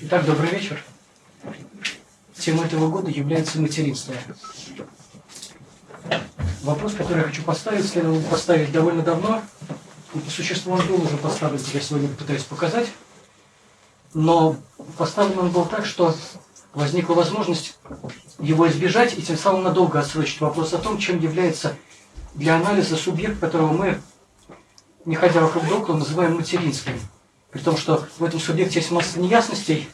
Итак, добрый вечер. Темой этого года является материнство. Вопрос, который я хочу поставить, следовало поставить довольно давно. И по существу он был уже поставлен, я сегодня пытаюсь показать. Но поставлен он был так, что возникла возможность его избежать и тем самым надолго отсрочить вопрос о том, чем является для анализа субъект, которого мы, не ходя вокруг да около, называем материнским. При том, что в этом субъекте есть масса неясностей,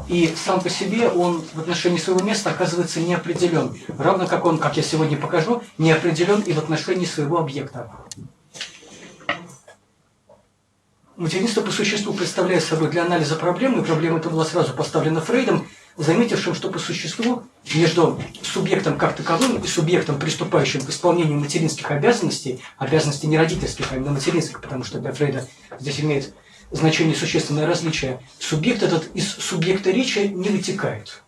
и сам по себе он в отношении своего места оказывается неопределен. Равно как он, как я сегодня покажу, неопределен и в отношении своего объекта. Материнство по существу представляет собой для анализа проблемы, и проблема эта была сразу поставлена Фрейдом, заметившим, что по существу между субъектом как таковым и субъектом, приступающим к исполнению материнских обязанностей, обязанностей не родительских, а именно материнских, потому что для Фрейда здесь имеет значение существенное различие, субъект этот из субъекта речи не вытекает.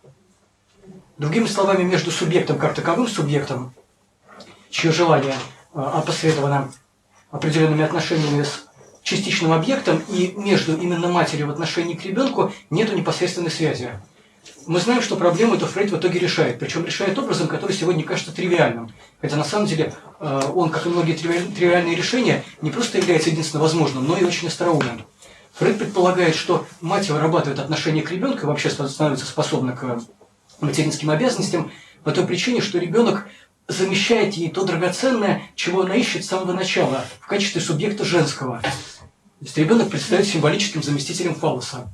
Другими словами, между субъектом как таковым, субъектом, чье желание опосредовано определенными отношениями с частичным объектом, и между именно матерью в отношении к ребенку нету непосредственной связи. Мы знаем, что проблему эту Фрейд в итоге решает, причем решает образом, который сегодня кажется тривиальным. Хотя на самом деле он, как и многие тривиальные решения, не просто является единственно возможным, но и очень остроумным. Фрейд предполагает, что мать вырабатывает отношение к ребенку и вообще становится способна к материнским обязанностям по той причине, что ребенок замещает ей то драгоценное, чего она ищет с самого начала, в качестве субъекта женского. То есть ребенок предстает символическим заместителем фаллоса.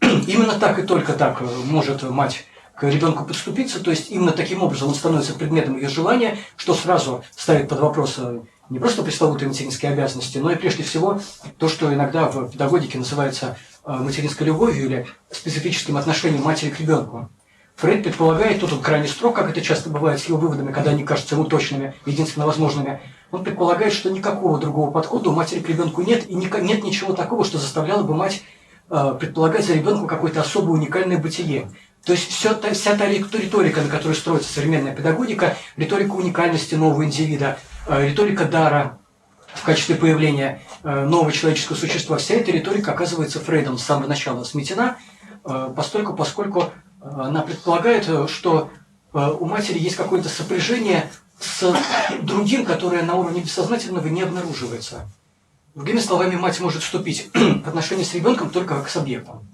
Именно так и только так может мать к ребенку подступиться, то есть именно таким образом он становится предметом ее желания, что сразу ставит под вопрос не просто пресловутые материнские обязанности, но и прежде всего то, что иногда в педагогике называется материнской любовью или специфическим отношением матери к ребенку. Фрейд предполагает, тут он крайне строг, как это часто бывает с его выводами, когда они кажутся ему точными, единственно возможными, он предполагает, что никакого другого подхода у матери к ребенку нет, и нет ничего такого, что заставляло бы мать предполагать за ребенком какое-то особое уникальное бытие. То есть вся та риторика, на которой строится современная педагогика, риторика уникальности нового индивида, риторика дара в качестве появления нового человеческого существа, вся эта риторика оказывается Фрейдом с самого начала сметена, поскольку она предполагает, что у матери есть какое-то сопряжение с другим, которое на уровне бессознательного не обнаруживается. Другими словами, мать может вступить в отношения с ребенком только как с объектом.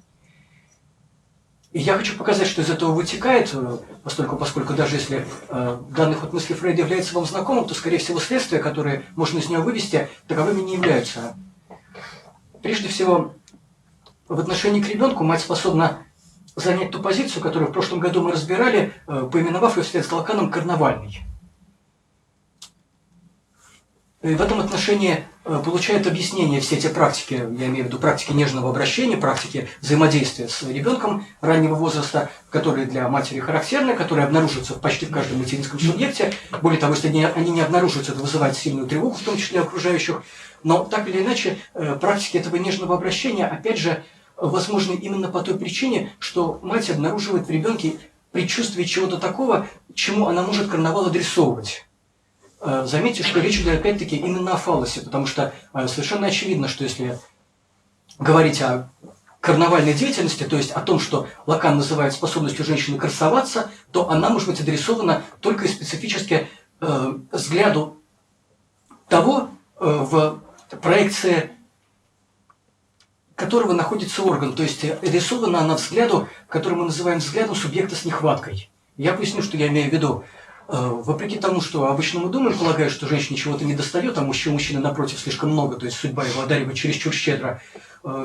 И я хочу показать, что из этого вытекает, поскольку даже если данный ход мысли Фрейда является вам знакомым, то, скорее всего, следствия, которые можно из него вывести, таковыми не являются. Прежде всего, в отношении к ребенку мать способна занять ту позицию, которую в прошлом году мы разбирали, поименовав ее вслед за Лаканом карнавальной. И в этом отношении получают объяснение все те практики, я имею в виду практики нежного обращения, практики взаимодействия с ребенком раннего возраста, которые для матери характерны, которые обнаруживаются почти в каждом материнском субъекте. Более того, если они не обнаруживаются, это вызывает сильную тревогу, в том числе окружающих. Но так или иначе, практики этого нежного обращения, опять же, возможны именно по той причине, что мать обнаруживает в ребенке предчувствие чего-то такого, чему она может карнавал адресовывать. Заметьте, что речь идет опять-таки именно о фаллосе, потому что совершенно очевидно, что если говорить о карнавальной деятельности, то есть о том, что Лакан называет способностью женщины красоваться, то она может быть адресована только и специфически взгляду того, в проекции которого находится орган, то есть адресована она взгляду, который мы называем взглядом субъекта с нехваткой. Я поясню, что я имею в виду. Вопреки тому, что обычно мы думаем, полагая, что женщине чего-то недостает, а мужчины напротив слишком много, то есть судьба его одаривает чересчур щедро,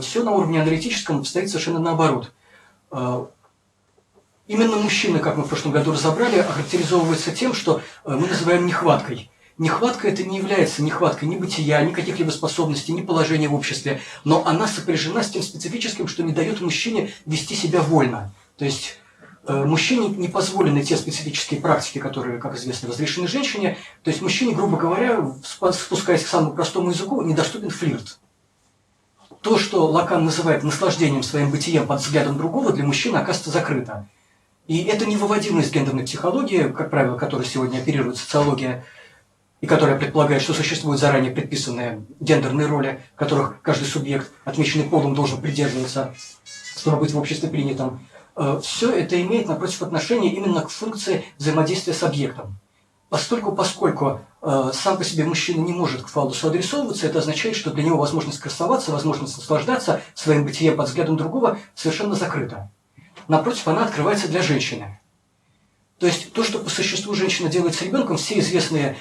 все на уровне аналитическом стоит совершенно наоборот. Именно мужчины, как мы в прошлом году разобрали, охарактеризовываются тем, что мы называем нехваткой. Нехватка это не является нехваткой ни бытия, ни каких-либо способностей, ни положения в обществе, но она сопряжена с тем специфическим, что не дает мужчине вести себя вольно. То есть мужчине не позволены те специфические практики, которые, как известно, разрешены женщине. То есть мужчине, грубо говоря, спускаясь к самому простому языку, недоступен флирт. То, что Лакан называет наслаждением своим бытием под взглядом другого, для мужчины оказывается закрыто. И это невыводимо из гендерной психологии, как правило, которой сегодня оперирует социология, и которая предполагает, что существуют заранее предписанные гендерные роли, которых каждый субъект, отмеченный полом, должен придерживаться. чтобы быть в обществе принятым. Все это имеет, напротив, отношение именно к функции взаимодействия с объектом. Поскольку сам по себе мужчина не может к фаллусу адресовываться, это означает, что для него возможность красоваться, возможность наслаждаться своим бытием под взглядом другого совершенно закрыта. Напротив, она открывается для женщины. То есть то, что по существу женщина делает с ребенком, все известные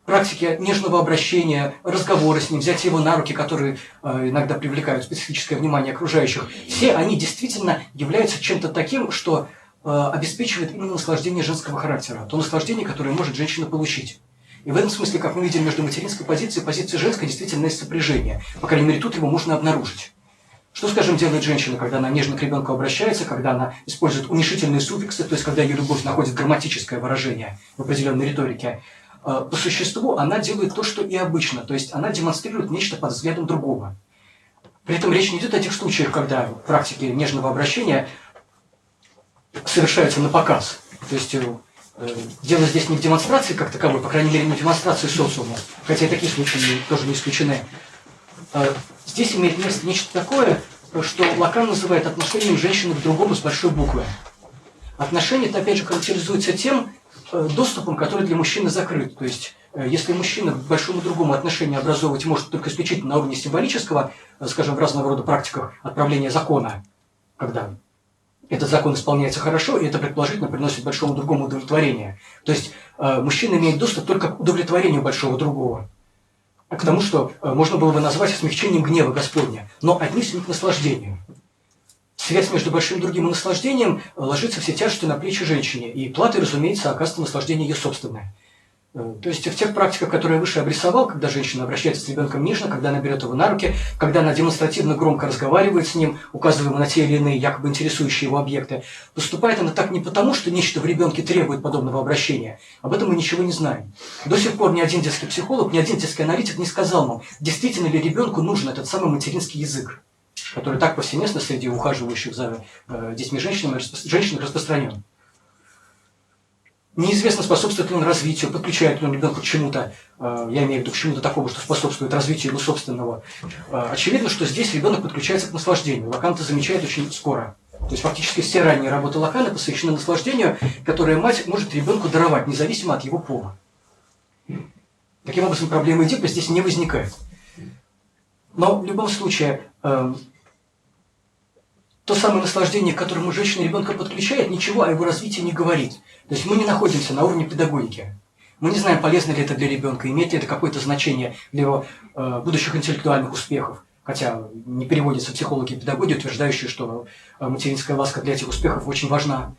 практики нежного обращения, разговоры с ним, взятие его на руки, которые иногда привлекают специфическое внимание окружающих, все они действительно являются чем-то таким, что обеспечивает именно наслаждение женского характера, то наслаждение, которое может женщина получить. И в этом смысле, как мы видим, между материнской позицией и позицией женской действительно есть сопряжение. По крайней мере, тут его можно обнаружить. Что, скажем, делает женщина, когда она нежно к ребенку обращается, когда она использует уменьшительные суффиксы, то есть когда ее любовь находит грамматическое выражение в определенной риторике? По существу она делает то, что и обычно, то есть она демонстрирует нечто под взглядом другого. При этом речь не идет о тех случаях, когда практики нежного обращения совершаются на показ. То есть дело здесь не в демонстрации как таковой, по крайней мере, не в демонстрации социума, хотя и такие случаи тоже не исключены. Здесь имеет место нечто такое, что Лакан называет отношением женщины к другому с большой буквы. Отношение это, опять же, характеризуется тем доступом, который для мужчины закрыт. То есть, если мужчина к большому другому отношению образовывать может только исключительно на уровне символического, скажем, в разного рода практиках отправления закона, когда этот закон исполняется хорошо, и это предположительно приносит большому другому удовлетворение. То есть мужчина имеет доступ только к удовлетворению большого другого, а к тому, что можно было бы назвать смягчением гнева Господня, но отнюдь не к наслаждению. Связь между большим другим и наслаждением ложится все тяжести на плечи женщине, и платой, разумеется, оказывается наслаждение ее собственное. То есть в тех практиках, которые я выше обрисовал, когда женщина обращается с ребенком нежно, когда она берет его на руки, когда она демонстративно громко разговаривает с ним, указывая ему на те или иные якобы интересующие его объекты, поступает она так не потому, что нечто в ребенке требует подобного обращения. Об этом мы ничего не знаем. До сих пор ни один детский психолог, ни один детский аналитик не сказал нам, действительно ли ребенку нужен этот самый материнский язык, который так повсеместно среди ухаживающих за детьми женщин распространен. Неизвестно, способствует ли он развитию, подключает ли он ребенка к чему-то, я имею в виду к чему-то такому, что способствует развитию его собственного. Очевидно, что здесь ребенок подключается к наслаждению. Лакан это замечает очень скоро. То есть фактически все ранние работы Лакана посвящены наслаждению, которое мать может ребенку даровать, независимо от его пола. Таким образом, проблема Эдипа здесь не возникает. Но в любом случае, то самое наслаждение, к которому женщина ребенка подключает, ничего о его развитии не говорит. То есть мы не находимся на уровне педагогики. Мы не знаем, полезно ли это для ребенка, имеет ли это какое-то значение для его будущих интеллектуальных успехов. Хотя не переводятся психологи и педагоги, утверждающие, что материнская ласка для этих успехов очень важна.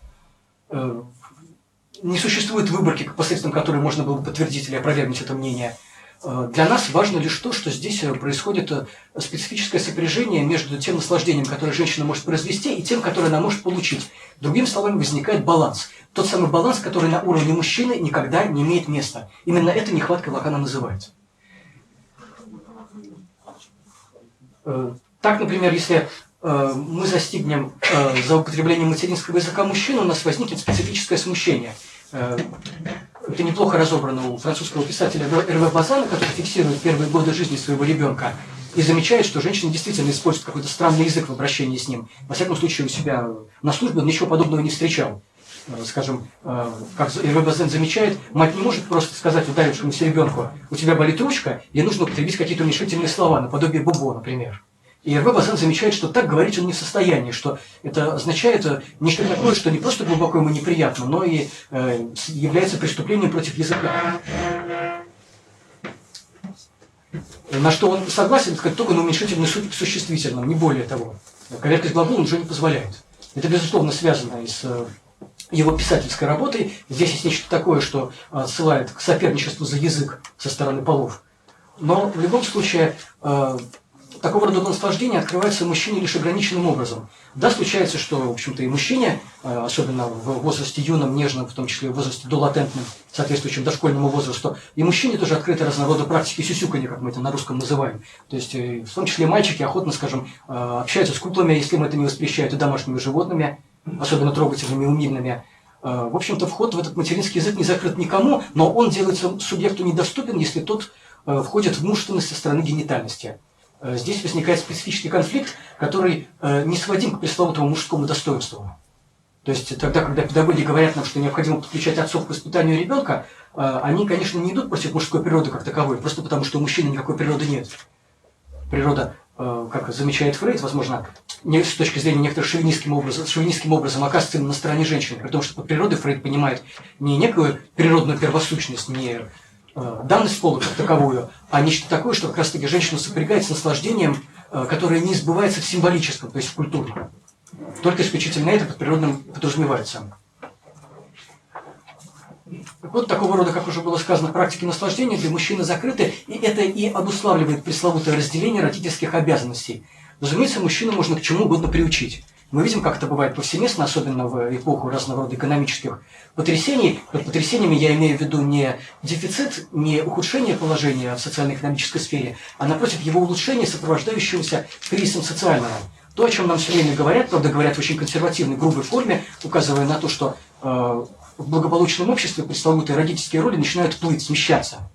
Не существует выборки, посредством которой можно было бы подтвердить или опровергнуть это мнение. Для нас важно лишь то, что здесь происходит специфическое сопряжение между тем наслаждением, которое женщина может произвести, и тем, которое она может получить. Другими словами, возникает баланс. Тот самый баланс, который на уровне мужчины никогда не имеет места. Именно это нехваткой Лакана называется. Так, например, если мы застигнем за употреблением материнского языка мужчину, у нас возникнет специфическое смущение. Это неплохо разобрано у французского писателя Эрве Базана, который фиксирует первые годы жизни своего ребенка и замечает, что женщина действительно использует какой-то странный язык в обращении с ним. Во всяком случае, у себя на службе он ничего подобного не встречал. Скажем, как Эрве Базан замечает, мать не может просто сказать ударившемуся ребенку: у тебя болит ручка, и нужно употребить какие-то уменьшительные слова, наподобие бубо, например. И Эрве Базан замечает, что так говорить он не в состоянии, что это означает нечто такое, что не просто глубоко ему неприятно, но и является преступлением против языка. На что он согласен, сказать, только на уменьшительный суффикс существительном, не более того. Коверкость глагола он уже не позволяет. Это, безусловно, связано и с его писательской работой. Здесь есть нечто такое, что отсылает к соперничеству за язык со стороны полов. Но в любом случае такого рода наслаждение открывается мужчине лишь ограниченным образом. Да, случается, что, в общем-то, и мужчине, особенно в возрасте юном, нежном, в том числе в возрасте долатентном, соответствующем дошкольному возрасту, и мужчине тоже открыты разного рода практики сюсюканья, как мы это на русском называем. То есть, в том числе мальчики охотно, скажем, общаются с куклами, если им это не воспрещают, и домашними животными, особенно трогательными и умильными. В общем-то, вход в этот материнский язык не закрыт никому, но он делается субъекту недоступен, если тот входит в мужественность со стороны генитальности. здесь возникает специфический конфликт, который не сводим к пресловутому мужскому достоинству. То есть тогда, когда педагоги говорят нам, что необходимо подключать отцов к воспитанию ребенка, они, конечно, не идут против мужской природы как таковой, просто потому что у мужчины никакой природы нет. Природа, как замечает Фрейд, возможно, не с точки зрения некоторых шовинистским образом оказывается на стороне женщины, при том, что под природой Фрейд понимает не некую природную первосущность, не данность пола как таковую, а нечто такое, что как раз-таки женщину сопрягает с наслаждением, которое не сбывается в символическом, то есть в культурном. Только исключительно это под природным подразумевается. Так вот, такого рода, как уже было сказано, практики наслаждения для мужчины закрыты, и это и обуславливает пресловутое разделение родительских обязанностей. Разумеется, мужчину можно к чему угодно приучить. Мы видим, как это бывает повсеместно, особенно в эпоху разного рода экономических потрясений. Под потрясениями я имею в виду не дефицит, не ухудшение положения в социально-экономической сфере, а напротив его улучшение, сопровождающегося кризисом социального. То, о чем нам все время говорят, правда, говорят в очень консервативной, грубой форме, указывая на то, что в благополучном обществе пресловутые родительские роли начинают плыть, смещаться.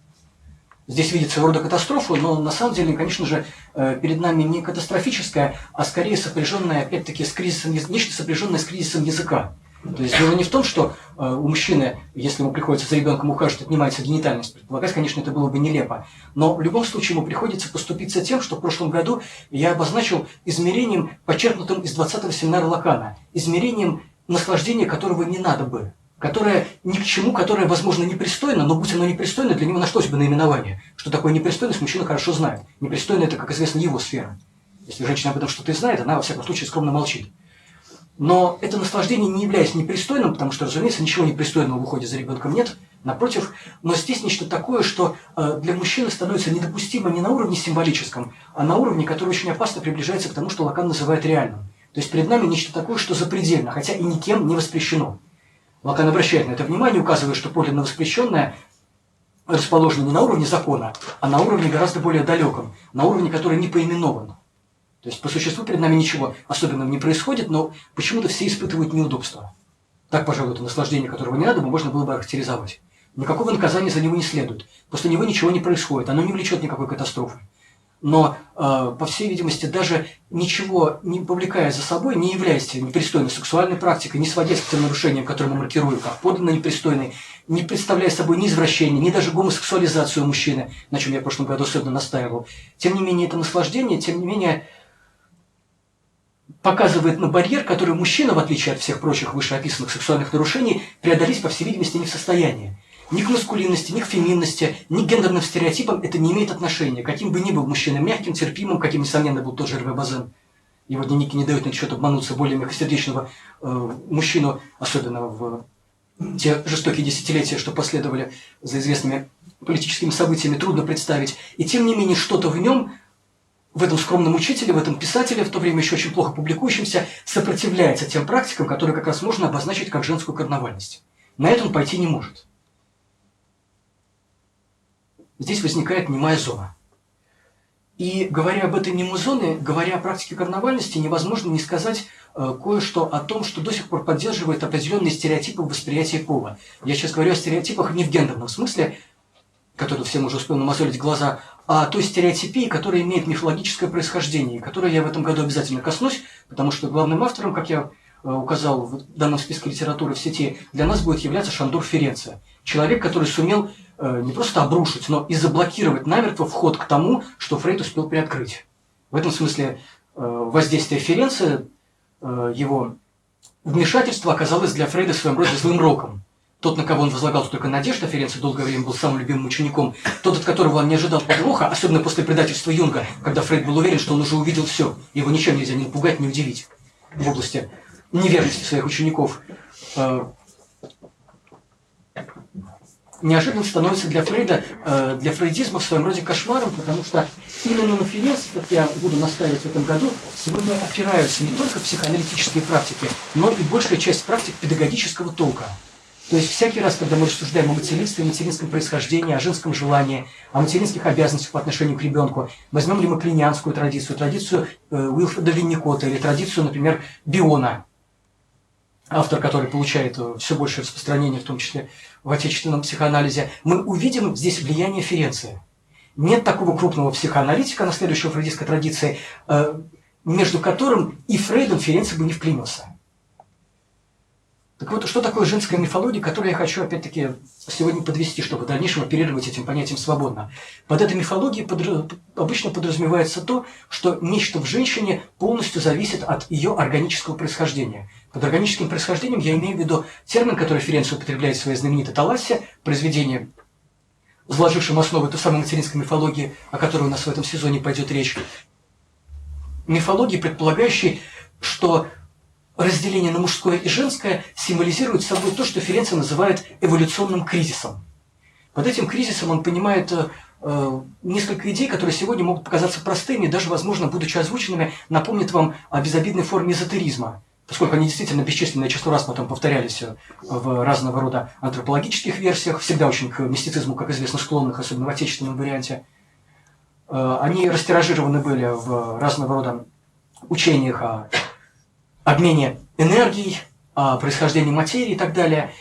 Здесь видится своего рода катастрофу, но на самом деле, конечно же, перед нами не катастрофическая, а скорее сопряженная, опять-таки, с кризисом, нечто сопряженное с кризисом языка. То есть дело не в том, что у мужчины, если ему приходится за ребенком ухаживать, отнимается генитальность. Предполагать, конечно, это было бы нелепо. Но в любом случае ему приходится поступиться тем, что в прошлом году я обозначил измерением, подчеркнутым из 20-го семинара Лакана, измерением наслаждения, которого не надо бы. Которое ни к чему, которое, возможно, непристойно, но будь оно непристойно, для него нашлось бы наименование. Что такое непристойность, мужчина хорошо знает. Непристойно – это, как известно, его сфера. Если женщина об этом что-то и знает, она, во всяком случае, скромно молчит. Но это наслаждение не является непристойным, потому что, разумеется, ничего непристойного в уходе за ребенком нет. Напротив, но здесь нечто такое, что для мужчины становится недопустимо не на уровне символическом, а на уровне, который очень опасно приближается к тому, что Лакан называет реальным. То есть перед нами нечто такое, что запредельно, хотя и никем не воспрещено. Лакан обращает на это внимание, указывая, что подлинно воспрещенное расположено не на уровне закона, а на уровне гораздо более далеком, на уровне, который не поименован. То есть по существу перед нами ничего особенного не происходит, но почему-то все испытывают неудобства. Так, пожалуй, это наслаждение, которого не надо, можно было бы охарактеризовать. Никакого наказания за него не следует. После него ничего не происходит, оно не влечет никакой катастрофы. Но, по всей видимости, даже ничего не повлекая за собой, не являясь непристойной сексуальной практикой, не сводясь к тем нарушениям, которые мы маркируем как подлинно непристойные, не представляя собой ни извращения, ни даже гомосексуализацию мужчины, на чем я в прошлом году особенно настаивал. Тем не менее, это наслаждение, тем не менее, показывает на барьер, который мужчина, в отличие от всех прочих вышеописанных сексуальных нарушений, преодолеть, по всей видимости, не в состоянии. Ни к маскулинности, ни к феминности, ни к гендерным стереотипам это не имеет отношения. Каким бы ни был мужчина мягким, терпимым, каким, несомненно, был тот же Эрве Базен. Его дневники не дают на этот счет обмануться более мягкосердечного мужчину, особенно в те жестокие десятилетия, что последовали за известными политическими событиями, трудно представить. И тем не менее, что-то в нем, в этом скромном учителе, в этом писателе, в то время еще очень плохо публикующемся, сопротивляется тем практикам, которые как раз можно обозначить как женскую карнавальность. На это он пойти не может. Здесь возникает немая зона. И говоря об этой немой зоне, говоря о практике карнавальности, невозможно не сказать кое-что о том, что до сих пор поддерживает определенные стереотипы в восприятии пола. Я сейчас говорю о стереотипах не в гендерном смысле, который всем уже успел намазолить глаза, а той стереотипии, которая имеет мифологическое происхождение, и которой я в этом году обязательно коснусь, потому что главным автором, как я указал в данном списке литературы в сети, для нас будет являться Шандор Ференция. Человек, который сумел не просто обрушить, но и заблокировать намертво вход к тому, что Фрейд успел приоткрыть. В этом смысле воздействие Ференция, его вмешательство оказалось для Фрейда в своем роде злым роком. Тот, на кого он возлагал столько надежд, а Ференция долгое время был самым любимым учеником, тот, от которого он не ожидал подвоха, особенно после предательства Юнга, когда Фрейд был уверен, что он уже увидел все, его ничем нельзя ни напугать, ни удивить в области неверности своих учеников. Неожиданно становится для Фрейда, для фрейдизма в своем роде кошмаром, потому что именно на Ференции, как я буду настаивать в этом году, сегодня опираются не только психоаналитические практики, но и большая часть практик педагогического толка. То есть всякий раз, когда мы рассуждаем о материнстве, о материнском происхождении, о женском желании, о материнских обязанностях по отношению к ребенку, возьмем ли мы клинианскую традицию Уилфреда Винникота или традицию, например, Биона, автор, который получает все большее распространение, в том числе в отечественном психоанализе, мы увидим здесь влияние Ференция. Нет такого крупного психоаналитика, наследующего фрейдистской традиции, между которым и Фрейдом Ференци бы не вклинился. Так вот, что такое женская мифология, которую я хочу, опять-таки, сегодня подвести, чтобы в дальнейшем оперировать этим понятием свободно. Под этой мифологией обычно подразумевается то, что нечто в женщине полностью зависит от ее органического происхождения. Под органическим происхождением я имею в виду термин, который Ференци употребляет в своей знаменитой «Талассе», произведение, заложившем основу той самой материнской мифологии, о которой у нас в этом сезоне пойдет речь. Мифологии, предполагающей, что разделение на мужское и женское символизирует собой то, что Ференци называет эволюционным кризисом. Под этим кризисом он понимает несколько идей, которые сегодня могут показаться простыми, и даже, возможно, будучи озвученными, напомнят вам о безобидной форме эзотеризма, поскольку они действительно бесчисленное число раз потом повторялись в разного рода антропологических версиях, всегда очень к мистицизму, как известно, склонных, особенно в отечественном варианте. Они растиражированы были в разного рода учениях о обмене энергией, о происхождении материи и так далее.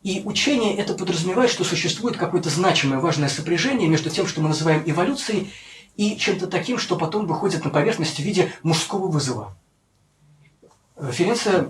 И учение это подразумевает, что существует какое-то значимое, важное сопряжение между тем, что мы называем эволюцией, и чем-то таким, что потом выходит на поверхность в виде мужского вызова. Ференци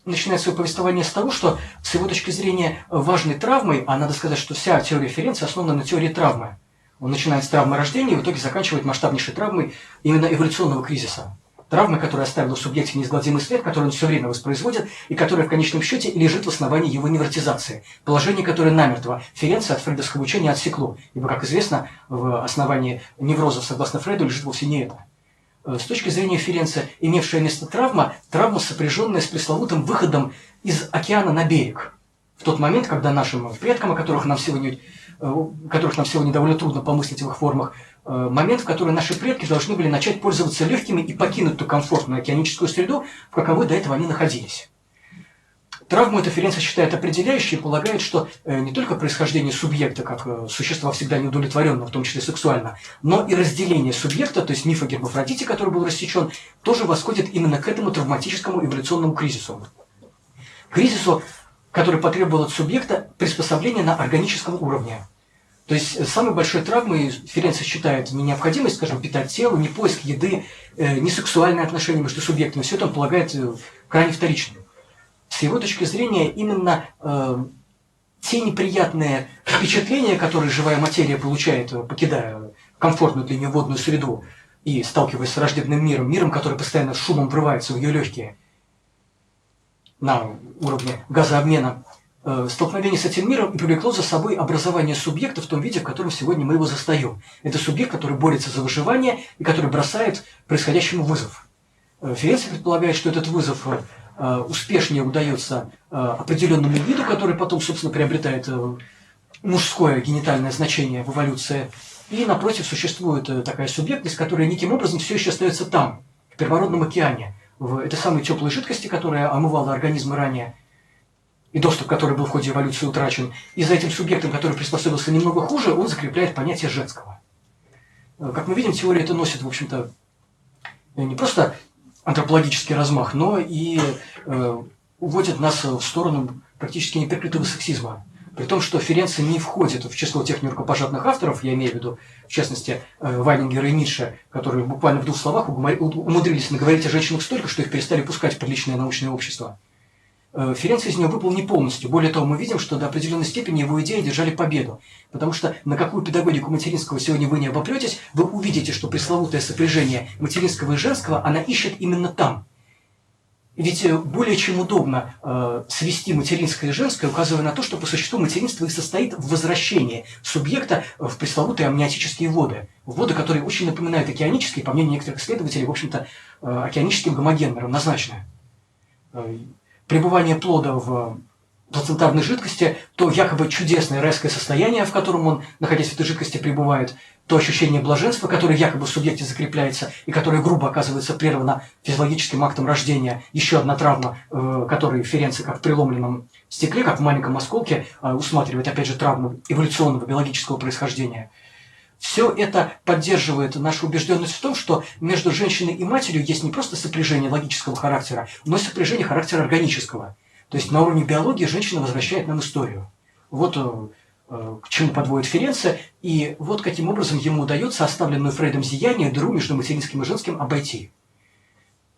начинает свое повествование с того, что с его точки зрения важной травмой, а надо сказать, что вся теория Ференци основана на теории травмы. Он начинает с травмы рождения и в итоге заканчивает масштабнейшей травмой именно эволюционного кризиса. Травмы, которая оставила в субъекте неизгладимый след, который он все время воспроизводит, и которая в конечном счете лежит в основании его невротизации. Положение, которое намертво Ференци от фрейдовского учения отсекло, ибо, как известно, в основании неврозов, согласно Фрейду, лежит вовсе не это. С точки зрения Ференци, имевшая место травма, сопряженная с пресловутым выходом из океана на берег. В тот момент, когда нашим предкам, которых нам сегодня довольно трудно помыслить в их формах, момент, в который наши предки должны были начать пользоваться легкими и покинуть ту комфортную океаническую среду, в каковой до этого они находились. Травму эта Ференци считает определяющей и полагает, что не только происхождение субъекта, как существа всегда неудовлетворенного, в том числе сексуально, но и разделение субъекта, то есть миф о Гермафродите, который был рассечен, тоже восходит именно к этому травматическому эволюционному кризису. Кризису, который потребовал от субъекта приспособления на органическом уровне. То есть самой большой травмой Ференци считает не необходимость, скажем, питать тело, не поиск еды, не сексуальные отношения между субъектами. Все это он полагает крайне вторичным. С его точки зрения именно те неприятные впечатления, которые живая материя получает, покидая комфортную для нее водную среду и сталкиваясь с враждебным миром, миром, который постоянно шумом врывается в ее легкие на уровне газообмена, столкновение с этим миром и привлекло за собой образование субъекта в том виде, в котором сегодня мы его застаем. Это субъект, который борется за выживание и который бросает происходящему вызов. Ференци предполагает, что этот вызов успешнее удается определенному виду, который потом, собственно, приобретает мужское генитальное значение в эволюции. И, напротив, существует такая субъектность, которая неким образом все еще остается там, в первородном океане, в этой самой теплой жидкости, которая омывала организмы ранее, и доступ, который был в ходе эволюции утрачен, и за этим субъектом, который приспособился немного хуже, он закрепляет понятие женского. Как мы видим, теория эта носит, в общем-то, не просто антропологический размах, но и уводит нас в сторону практически неприкрытого сексизма. При том, что Ференци не входит в число тех нерукопожатных авторов, я имею в виду, в частности, Вайнингера и Ницше, которые буквально в двух словах умудрились наговорить о женщинах столько, что их перестали пускать в приличное научное общество. Ференци из него выпал не полностью. Более того, мы видим, что до определенной степени его идеи держали победу. Потому что на какую педагогику материнского сегодня вы не обопретесь, вы увидите, что пресловутое сопряжение материнского и женского она ищет именно там. Ведь более чем удобно свести материнское и женское, указывая на то, что по существу материнство и состоит в возвращении субъекта в пресловутые амниотические воды. Воды, которые очень напоминают океанические, по мнению некоторых исследователей, в общем-то, океаническим гомогенным, равнозначно. Пребывание плода в плацентарной жидкости, то якобы чудесное райское состояние, в котором он, находясь в этой жидкости, пребывает, то ощущение блаженства, которое якобы в субъекте закрепляется и которое грубо оказывается прервано физиологическим актом рождения, еще одна травма, которую Ференци как в преломленном стекле, как в маленьком осколке, усматривает, опять же, травму эволюционного биологического происхождения. Все это поддерживает нашу убежденность в том, что между женщиной и матерью есть не просто сопряжение логического характера, но и сопряжение характера органического. То есть на уровне биологии женщина возвращает нам историю. Вот к чему подводит Ференце, и вот каким образом ему удается оставленную Фрейдом зияние, дыру между материнским и женским обойти.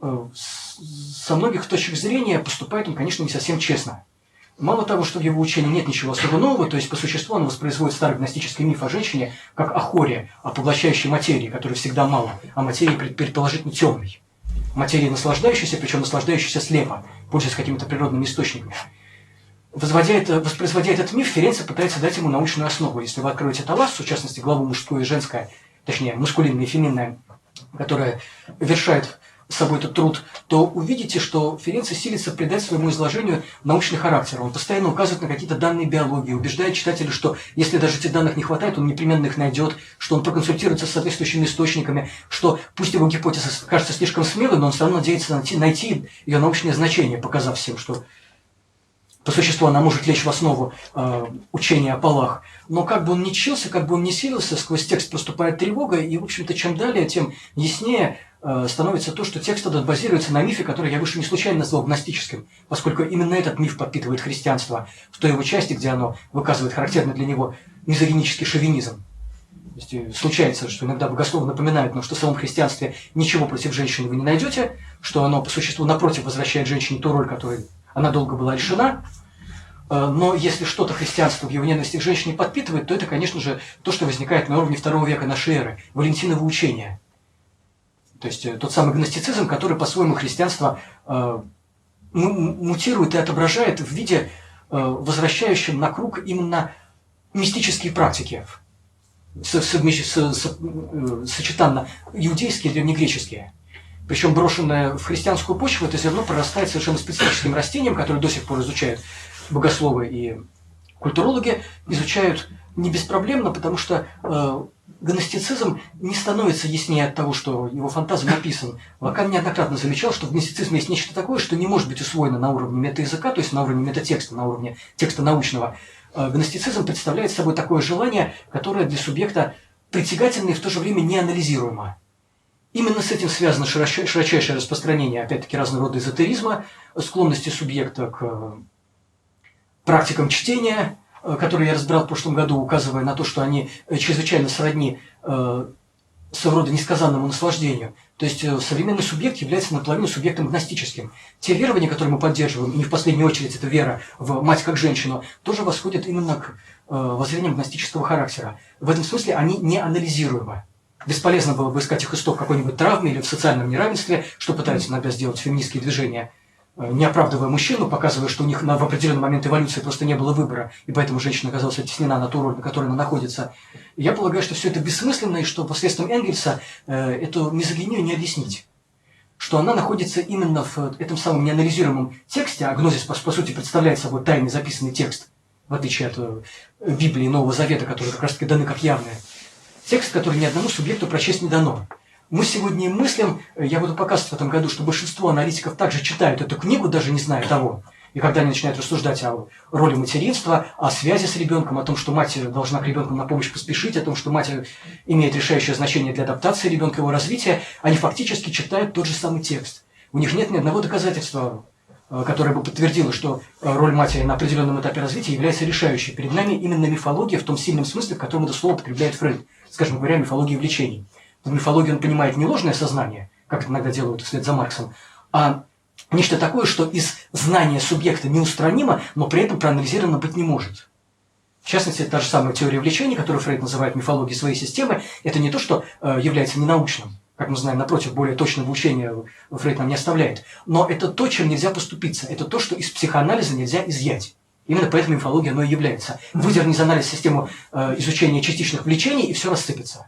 Со многих точек зрения поступает он, конечно, не совсем честно. Мало того, что в его учении нет ничего особо нового, то есть по существу он воспроизводит старый гностический миф о женщине как о хоре, о поглощающей материи, которой всегда мало, а материи предположительно темной. Материи наслаждающейся, причем наслаждающейся слепо, пользуясь какими-то природными источниками. Воспроизводя этот миф, Ференце пытается дать ему научную основу. Если вы откроете Талассу, в частности, главу мужское и женское, точнее, маскулинное и феминное, которое вершает собой этот труд, то увидите, что Ференце силится придать своему изложению научный характер. Он постоянно указывает на какие-то данные биологии, убеждает читателя, что если даже этих данных не хватает, он непременно их найдет, что он проконсультируется с соответствующими источниками, что пусть его гипотеза кажется слишком смелой, но он все равно надеется найти ее научное значение, показав всем, что по существу она может лечь в основу учения о полах. Но как бы он ни чился, как бы он ни силился, сквозь текст проступает тревога, и, в общем-то, чем далее, тем яснее становится то, что текст этот базируется на мифе, который я выше не случайно назвал гностическим, поскольку именно этот миф подпитывает христианство в той его части, где оно выказывает характерный для него мизогинический шовинизм. То есть случается, что иногда богословы напоминают нам, что в самом христианстве ничего против женщины вы не найдете, что оно по существу напротив возвращает женщине ту роль, которой она долго была лишена. Но если что-то христианство в его ненависти к женщине подпитывает, то это, конечно же, то, что возникает на уровне II века нашей эры, Валентиново учение. То есть тот самый гностицизм, который по-своему христианство мутирует и отображает в виде возвращающем на круг именно мистические практики, сочетанно иудейские и древнегреческие. Причем брошенное в христианскую почву, это зерно прорастает совершенно специфическим растением, которое до сих пор изучают богословы и культурологи, изучают не беспроблемно, потому что гностицизм не становится яснее от того, что его фантазм написан. Лакан неоднократно замечал, что в гностицизме есть нечто такое, что не может быть усвоено на уровне метаязыка, то есть на уровне метатекста, на уровне текста научного. Гностицизм представляет собой такое желание, которое для субъекта притягательно и в то же время неанализируемо. Именно с этим связано широчайшее распространение, опять-таки, разного рода эзотеризма, склонности субъекта к практикам чтения, которые я разбирал в прошлом году, указывая на то, что они чрезвычайно сродни своего рода несказанному наслаждению. То есть современный субъект является наполовину субъектом гностическим. Те верования, которые мы поддерживаем, и не в последнюю очередь это вера в мать как женщину, тоже восходят именно к воззрениям гностического характера. В этом смысле они неанализируемы. Бесполезно было бы искать их исток в какой-нибудь травме или в социальном неравенстве, что пытаются иногда сделать феминистские движения, не оправдывая мужчину, показывая, что у них в определенный момент эволюции просто не было выбора, и поэтому женщина оказалась оттеснена на ту роль, на которой она находится. Я полагаю, что все это бессмысленно, и что посредством Энгельса эту мизогинию не объяснить. Что она находится именно в этом самом неанализируемом тексте, а гнозис, по сути, представляет собой тайный записанный текст, в отличие от Библии Нового Завета, которые как раз-таки даны как явные. Текст, который ни одному субъекту прочесть не дано. Мы сегодня мыслим, я буду показывать в этом году, что большинство аналитиков также читают эту книгу, даже не зная того. И когда они начинают рассуждать о роли материнства, о связи с ребенком, о том, что мать должна к ребенку на помощь поспешить, о том, что мать имеет решающее значение для адаптации ребенка и его развития, они фактически читают тот же самый текст. У них нет ни одного доказательства, которое бы подтвердило, что роль матери на определенном этапе развития является решающей. Перед нами именно мифология в том сильном смысле, в котором это слово употребляет Фрейд. Скажем говоря, мифология влечений. В мифологии он понимает не ложное сознание, как это иногда делают вслед за Марксом, а нечто такое, что из знания субъекта неустранимо, но при этом проанализировано быть не может. В частности, та же самая теория влечений, которую Фрейд называет мифологией своей системы, это не то, что является ненаучным. Как мы знаем, напротив, более точного учения Фрейд нам не оставляет. Но это то, чем нельзя поступиться. Это то, что из психоанализа нельзя изъять. Именно поэтому мифология оно и является. Выдерни из анализа систему изучения частичных влечений, и все рассыпется.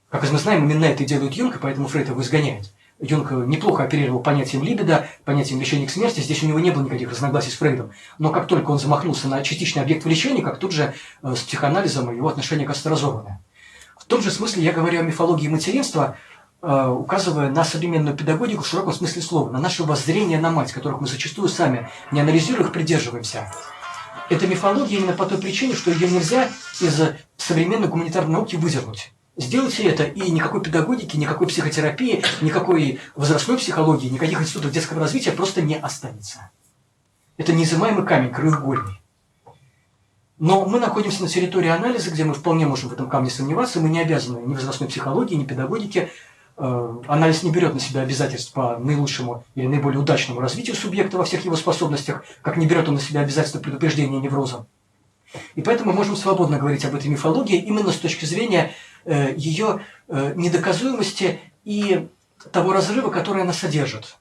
Как мы знаем, именно это и делает Юнг, и поэтому Фрейд его изгоняет. Юнг неплохо оперировал понятием либидо, понятием влечения к смерти. Здесь у него не было никаких разногласий с Фрейдом. Но как только он замахнулся на частичный объект влечения, как тут же с психоанализом его отношение оказывается разорвано. В том же смысле я говорю о мифологии материнства, указывая на современную педагогику в широком смысле слова, на наше воззрение на мать, которых мы зачастую сами, не анализируя их, придерживаемся. Это мифология именно по той причине, что ее нельзя из современной гуманитарной науки выдернуть. Сделайте это, и никакой педагогики, никакой психотерапии, никакой возрастной психологии, никаких институтов детского развития просто не останется. Это неизымаемый камень, краеугольный. Но мы находимся на территории анализа, где мы вполне можем в этом камне сомневаться, мы не обязаны ни возрастной психологии, ни педагогике. Анализ не берет на себя обязательств по наилучшему или наиболее удачному развитию субъекта во всех его способностях, как не берет он на себя обязательства предупреждения невроза. И поэтому мы можем свободно говорить об этой мифологии именно с точки зрения ее недоказуемости и того разрыва, который она содержит.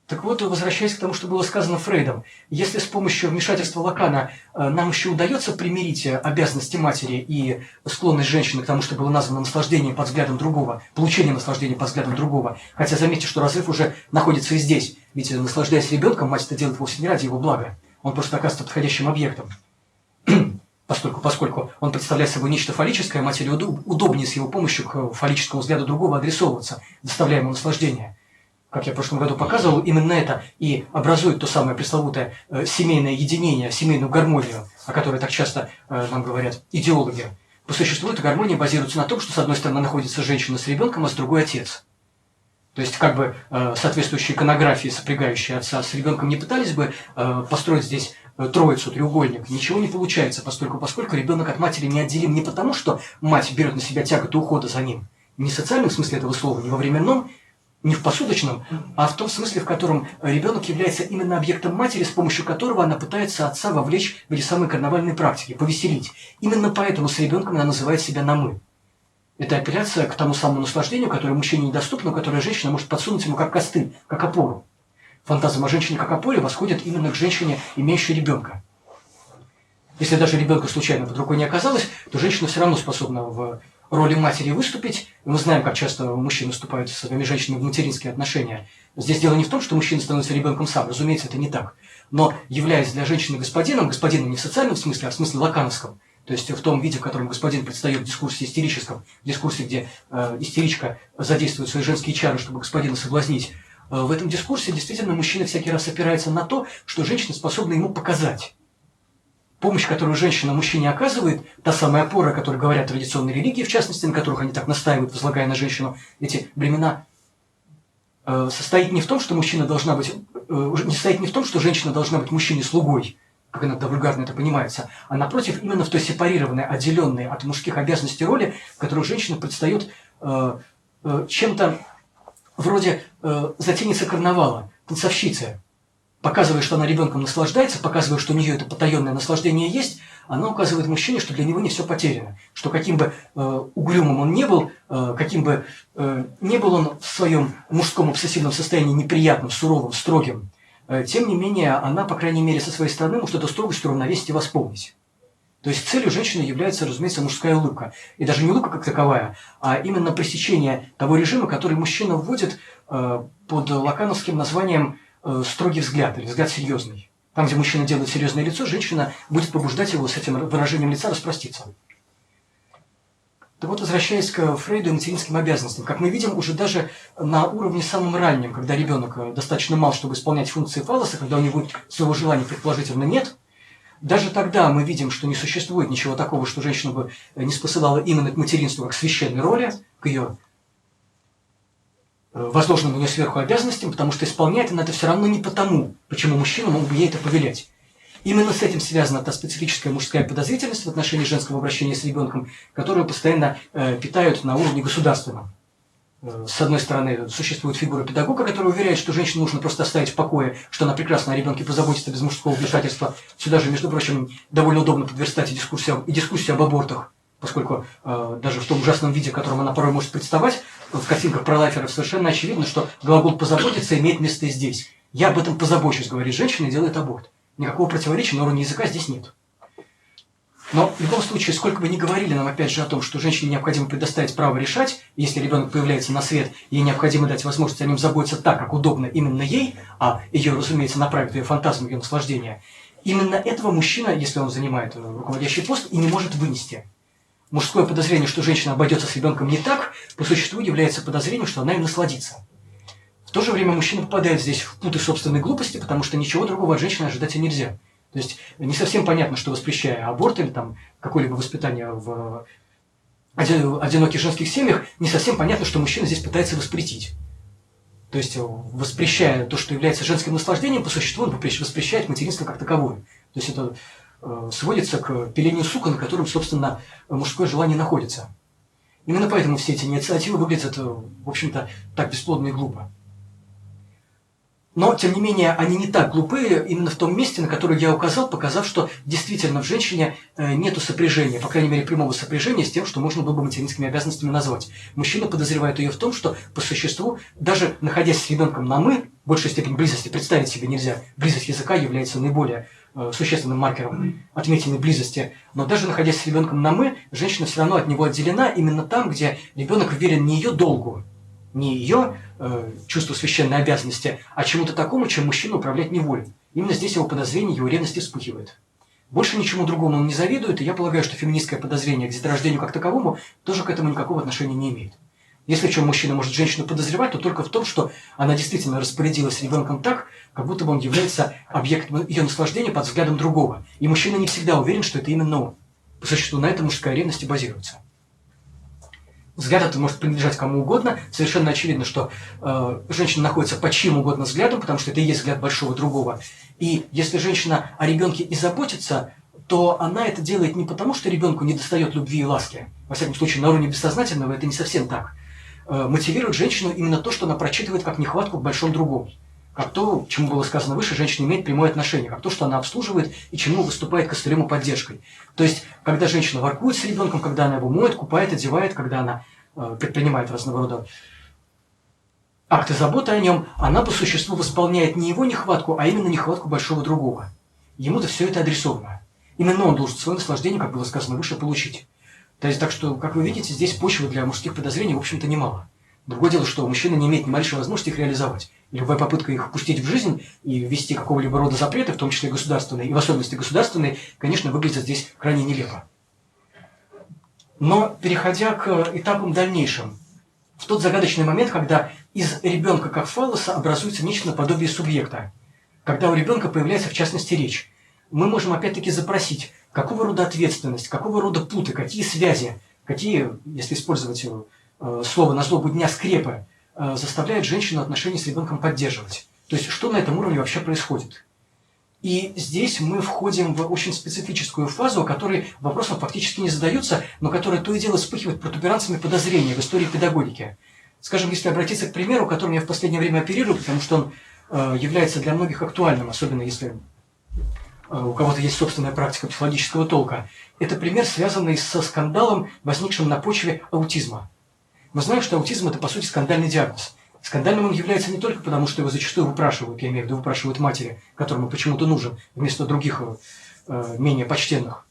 Так вот, возвращаясь к тому, что было сказано Фрейдом, если с помощью вмешательства Лакана нам еще удается примирить обязанности матери и склонность женщины к тому, что было названо наслаждение под взглядом другого, получение наслаждения под взглядом другого, хотя заметьте, что разрыв уже находится и здесь, ведь наслаждаясь ребенком, мать это делает вовсе не ради его блага, он просто оказывается подходящим объектом. Поскольку он представляет собой нечто фаллическое, матери удобнее с его помощью к фаллическому взгляду другого адресовываться, доставляя ему наслаждение. Как я в прошлом году показывал, именно это и образует то самое пресловутое семейное единение, семейную гармонию, о которой так часто нам говорят идеологи. По существу эта гармония базируется на том, что с одной стороны находится женщина с ребенком, а с другой отец. То есть как бы соответствующие иконографии, сопрягающие отца с ребенком, не пытались бы построить здесь троицу, треугольник, ничего не получается, поскольку ребенок от матери неотделим не потому, что мать берет на себя тяготу ухода за ним, не в социальном смысле этого слова, не во временном, не в посудочном, а в том смысле, в котором ребенок является именно объектом матери, с помощью которого она пытается отца вовлечь в эти самые карнавальные практики, повеселить. Именно поэтому с ребенком она называет себя на «мы». Это апелляция к тому самому наслаждению, которое мужчине недоступно, но которое женщина может подсунуть ему как костыль, как опору. Фантазм о женщине как опоре восходит именно к женщине, имеющей ребенка. Если даже ребенка случайно под рукой не оказалось, то женщина все равно способна в роли матери выступить. Мы знаем, как часто мужчины вступают со своими женщинами в материнские отношения. Здесь дело не в том, что мужчина становится ребенком сам, разумеется, это не так. Но являясь для женщины господином не в социальном смысле, а в смысле лакановском, то есть в том виде, в котором господин предстает в дискурсе истерическом, в дискурсе, где истеричка задействует свои женские чары, чтобы господина соблазнить, в этом дискурсе действительно мужчина всякий раз опирается на то, что женщина способна ему показать. Помощь, которую женщина мужчине оказывает, та самая опора, о которой говорят традиционные религии, в частности, на которых они так настаивают, возлагая на женщину эти бремена, состоит не в том, что мужчина должна быть, не состоит не в том, что женщина должна быть мужчине слугой, как иногда вульгарно это понимается, а напротив, именно в той сепарированной, отделенной от мужских обязанностей роли, в которой женщина предстает чем-то вроде затейницы карнавала, танцовщицы. Показывая, что она ребенком наслаждается, показывая, что у нее это потаенное наслаждение есть, она указывает мужчине, что для него не все потеряно. Что каким бы угрюмым он не был, каким бы не был он в своем мужском обсессивном состоянии неприятным, суровым, строгим, тем не менее, она, по крайней мере, со своей стороны может эту строгость уравновесить и восполнить. То есть целью женщины является, разумеется, мужская улыбка. И даже не улыбка как таковая, а именно пресечение того режима, который мужчина вводит под лакановским названием строгий взгляд или взгляд серьезный. Там, где мужчина делает серьезное лицо, женщина будет побуждать его с этим выражением лица распроститься. Так вот, возвращаясь к Фрейду и материнским обязанностям, как мы видим, уже даже на уровне самом раннем, когда ребенок достаточно мал, чтобы исполнять функции фаллоса, когда у него своего желания предположительно нет, даже тогда мы видим, что не существует ничего такого, что женщина бы не спосылала именно к материнству как к священной роли, к ее возложенным на нее сверху обязанностям, потому что исполняет она это все равно не потому, почему мужчина мог бы ей это повелять. Именно с этим связана та специфическая мужская подозрительность в отношении женского обращения с ребенком, которую постоянно питают на уровне государственном. С одной стороны, существует фигура педагога, которая уверяет, что женщину нужно просто оставить в покое, что она прекрасно о ребенке позаботится без мужского вмешательства. Сюда же, между прочим, довольно удобно подверстать и дискуссию об абортах, поскольку даже в том ужасном виде, в котором она порой может представать, в картинках про лайферов совершенно очевидно, что глагол «позаботиться» имеет место и здесь. «Я об этом позабочусь», говорит женщина и делает аборт. Никакого противоречия на уровне языка здесь нет. Но в любом случае, сколько бы ни говорили нам опять же о том, что женщине необходимо предоставить право решать, если ребенок появляется на свет, ей необходимо дать возможность о нем заботиться так, как удобно именно ей, а ее, разумеется, направит ее фантазм, ее наслаждение, именно этого мужчина, если он занимает руководящий пост, и не может вынести. Мужское подозрение, что женщина обойдется с ребенком не так, по существу является подозрением, что она им насладится. В то же время мужчина попадает здесь в путы собственной глупости, потому что ничего другого от женщины ожидать и нельзя. То есть не совсем понятно, что воспрещая аборт или там какое-либо воспитание в одиноких женских семьях, не совсем понятно, что мужчина здесь пытается воспретить. То есть воспрещая то, что является женским наслаждением, по существу он воспрещает материнство как таковое. То есть это сводится к пелению сука, на котором, собственно, мужское желание находится. Именно поэтому все эти инициативы выглядят, в общем-то, так бесплодно и глупо. Но, тем не менее, они не так глупые именно в том месте, на которое я указал, показав, что действительно в женщине нету сопряжения, по крайней мере, прямого сопряжения с тем, что можно было бы материнскими обязанностями назвать. Мужчина подозревает ее в том, что по существу, даже находясь с ребенком на «мы», большей степени близости представить себе нельзя. Близость языка является наиболее существенным маркером отметенной близости. Но даже находясь с ребенком на «мы», женщина все равно от него отделена именно там, где ребенок верен не ее долгу, не ее чувству священной обязанности, а чему-то такому, чем мужчина управлять не волен. Именно здесь его подозрение, его ревность и вспыхивает. Больше ничему другому он не завидует, и я полагаю, что феминистское подозрение к деторождению как таковому тоже к этому никакого отношения не имеет. Если в чем мужчина может женщину подозревать, то только в том, что она действительно распорядилась ребенком так, как будто бы он является объектом ее наслаждения под взглядом другого. И мужчина не всегда уверен, что это именно он. По существу на этом мужская ревность и базируется. Взгляд это может принадлежать кому угодно. Совершенно очевидно, что женщина находится под чьим угодно взглядом, потому что это и есть взгляд большого другого. И если женщина о ребенке и заботится, то она это делает не потому, что ребенку недостает любви и ласки. Во всяком случае, на уровне бессознательного это не совсем так. Мотивирует женщину именно то, что она прочитывает как нехватку в большом другом. Как то, к чему было сказано выше, женщина имеет прямое отношение, как то, что она обслуживает и чему выступает костылем и поддержкой. То есть, когда женщина воркует с ребенком, когда она его моет, купает, одевает, когда она предпринимает разного рода акты заботы о нем, она по существу восполняет не его нехватку, а именно нехватку большого другого. Ему-то все это адресовано. Именно он должен свое наслаждение, как было сказано выше, получить. То есть, так что, как вы видите, здесь почвы для мужских подозрений, в общем-то, немало. Другое дело, что мужчина не имеет ни малейшей возможности их реализовать. И любая попытка их пустить в жизнь и ввести какого-либо рода запреты, в том числе государственные, и в особенности государственные, конечно, выглядит здесь крайне нелепо. Но, переходя к этапам дальнейшим, в тот загадочный момент, когда из ребенка как фаллоса образуется нечто наподобие субъекта, когда у ребенка появляется в частности речь, мы можем опять-таки запросить, какого рода ответственность, какого рода путы, какие связи, какие, если использовать слово на злобу дня, скрепы, заставляют женщину отношения с ребенком поддерживать. То есть, что на этом уровне вообще происходит. И здесь мы входим в очень специфическую фазу, о которой вопросом фактически не задаются, но которая то и дело вспыхивает протуберанцами подозрения в истории педагогики. Скажем, если обратиться к примеру, которым я в последнее время оперирую, потому что он является для многих актуальным, особенно если у кого-то есть собственная практика психологического толка. Это пример, связанный со скандалом, возникшим на почве аутизма. Мы знаем, что аутизм – это, по сути, скандальный диагноз. Скандальным он является не только потому, что его зачастую выпрашивают, я имею в виду, выпрашивают матери, которым почему-то нужен, вместо других менее почтенных.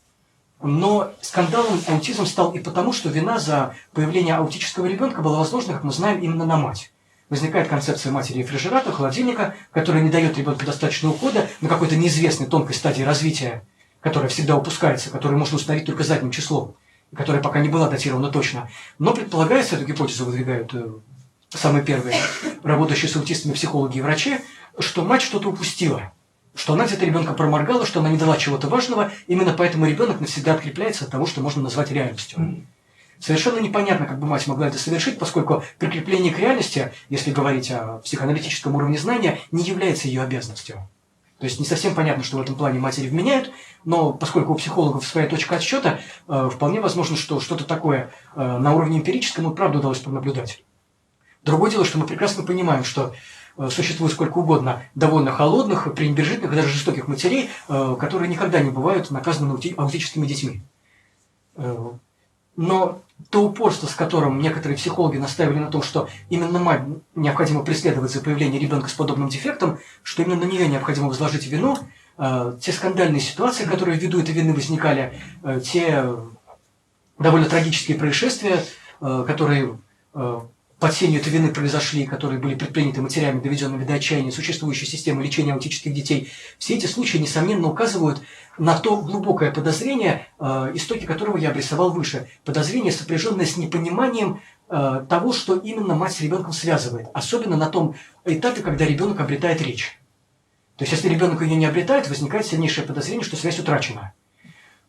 Но скандалом аутизм стал и потому, что вина за появление аутического ребенка была возложена, как мы знаем, именно на мать. Возникает концепция матери рефрижератора, холодильника, которая не дает ребенку достаточно ухода на какой-то неизвестной тонкой стадии развития, которая всегда упускается, которую можно установить только задним числом, которая пока не была датирована точно. Но предполагается, эту гипотезу выдвигают самые первые работающие с аутистами психологи и врачи, что мать что-то упустила, что она где-то ребенка проморгала, что она не дала чего-то важного, именно поэтому ребенок навсегда открепляется от того, что можно назвать реальностью. Совершенно непонятно, как бы мать могла это совершить, поскольку прикрепление к реальности, если говорить о психоаналитическом уровне знания, не является ее обязанностью. То есть не совсем понятно, что в этом плане матери вменяют, но поскольку у психологов своя точка отсчета, вполне возможно, что что-то такое на уровне эмпирическом и правда удалось пронаблюдать. Другое дело, что мы прекрасно понимаем, что существует сколько угодно довольно холодных, пренебрежительных и даже жестоких матерей, которые никогда не бывают наказаны аутическими детьми. Но то упорство, с которым некоторые психологи настаивали на том, что именно мать необходимо преследовать за появление ребенка с подобным дефектом, что именно на нее необходимо возложить вину, те скандальные ситуации, которые ввиду этой вины возникали, те довольно трагические происшествия, которые под сенью этой вины произошли, которые были предприняты матерями, доведенными до отчаяния существующей системы лечения аутических детей, все эти случаи, несомненно, указывают на то глубокое подозрение, истоки которого я обрисовал выше. Подозрение, сопряженное с непониманием того, что именно мать с ребенком связывает. Особенно на том этапе, когда ребенок обретает речь. То есть, если ребенок ее не обретает, возникает сильнейшее подозрение, что связь утрачена.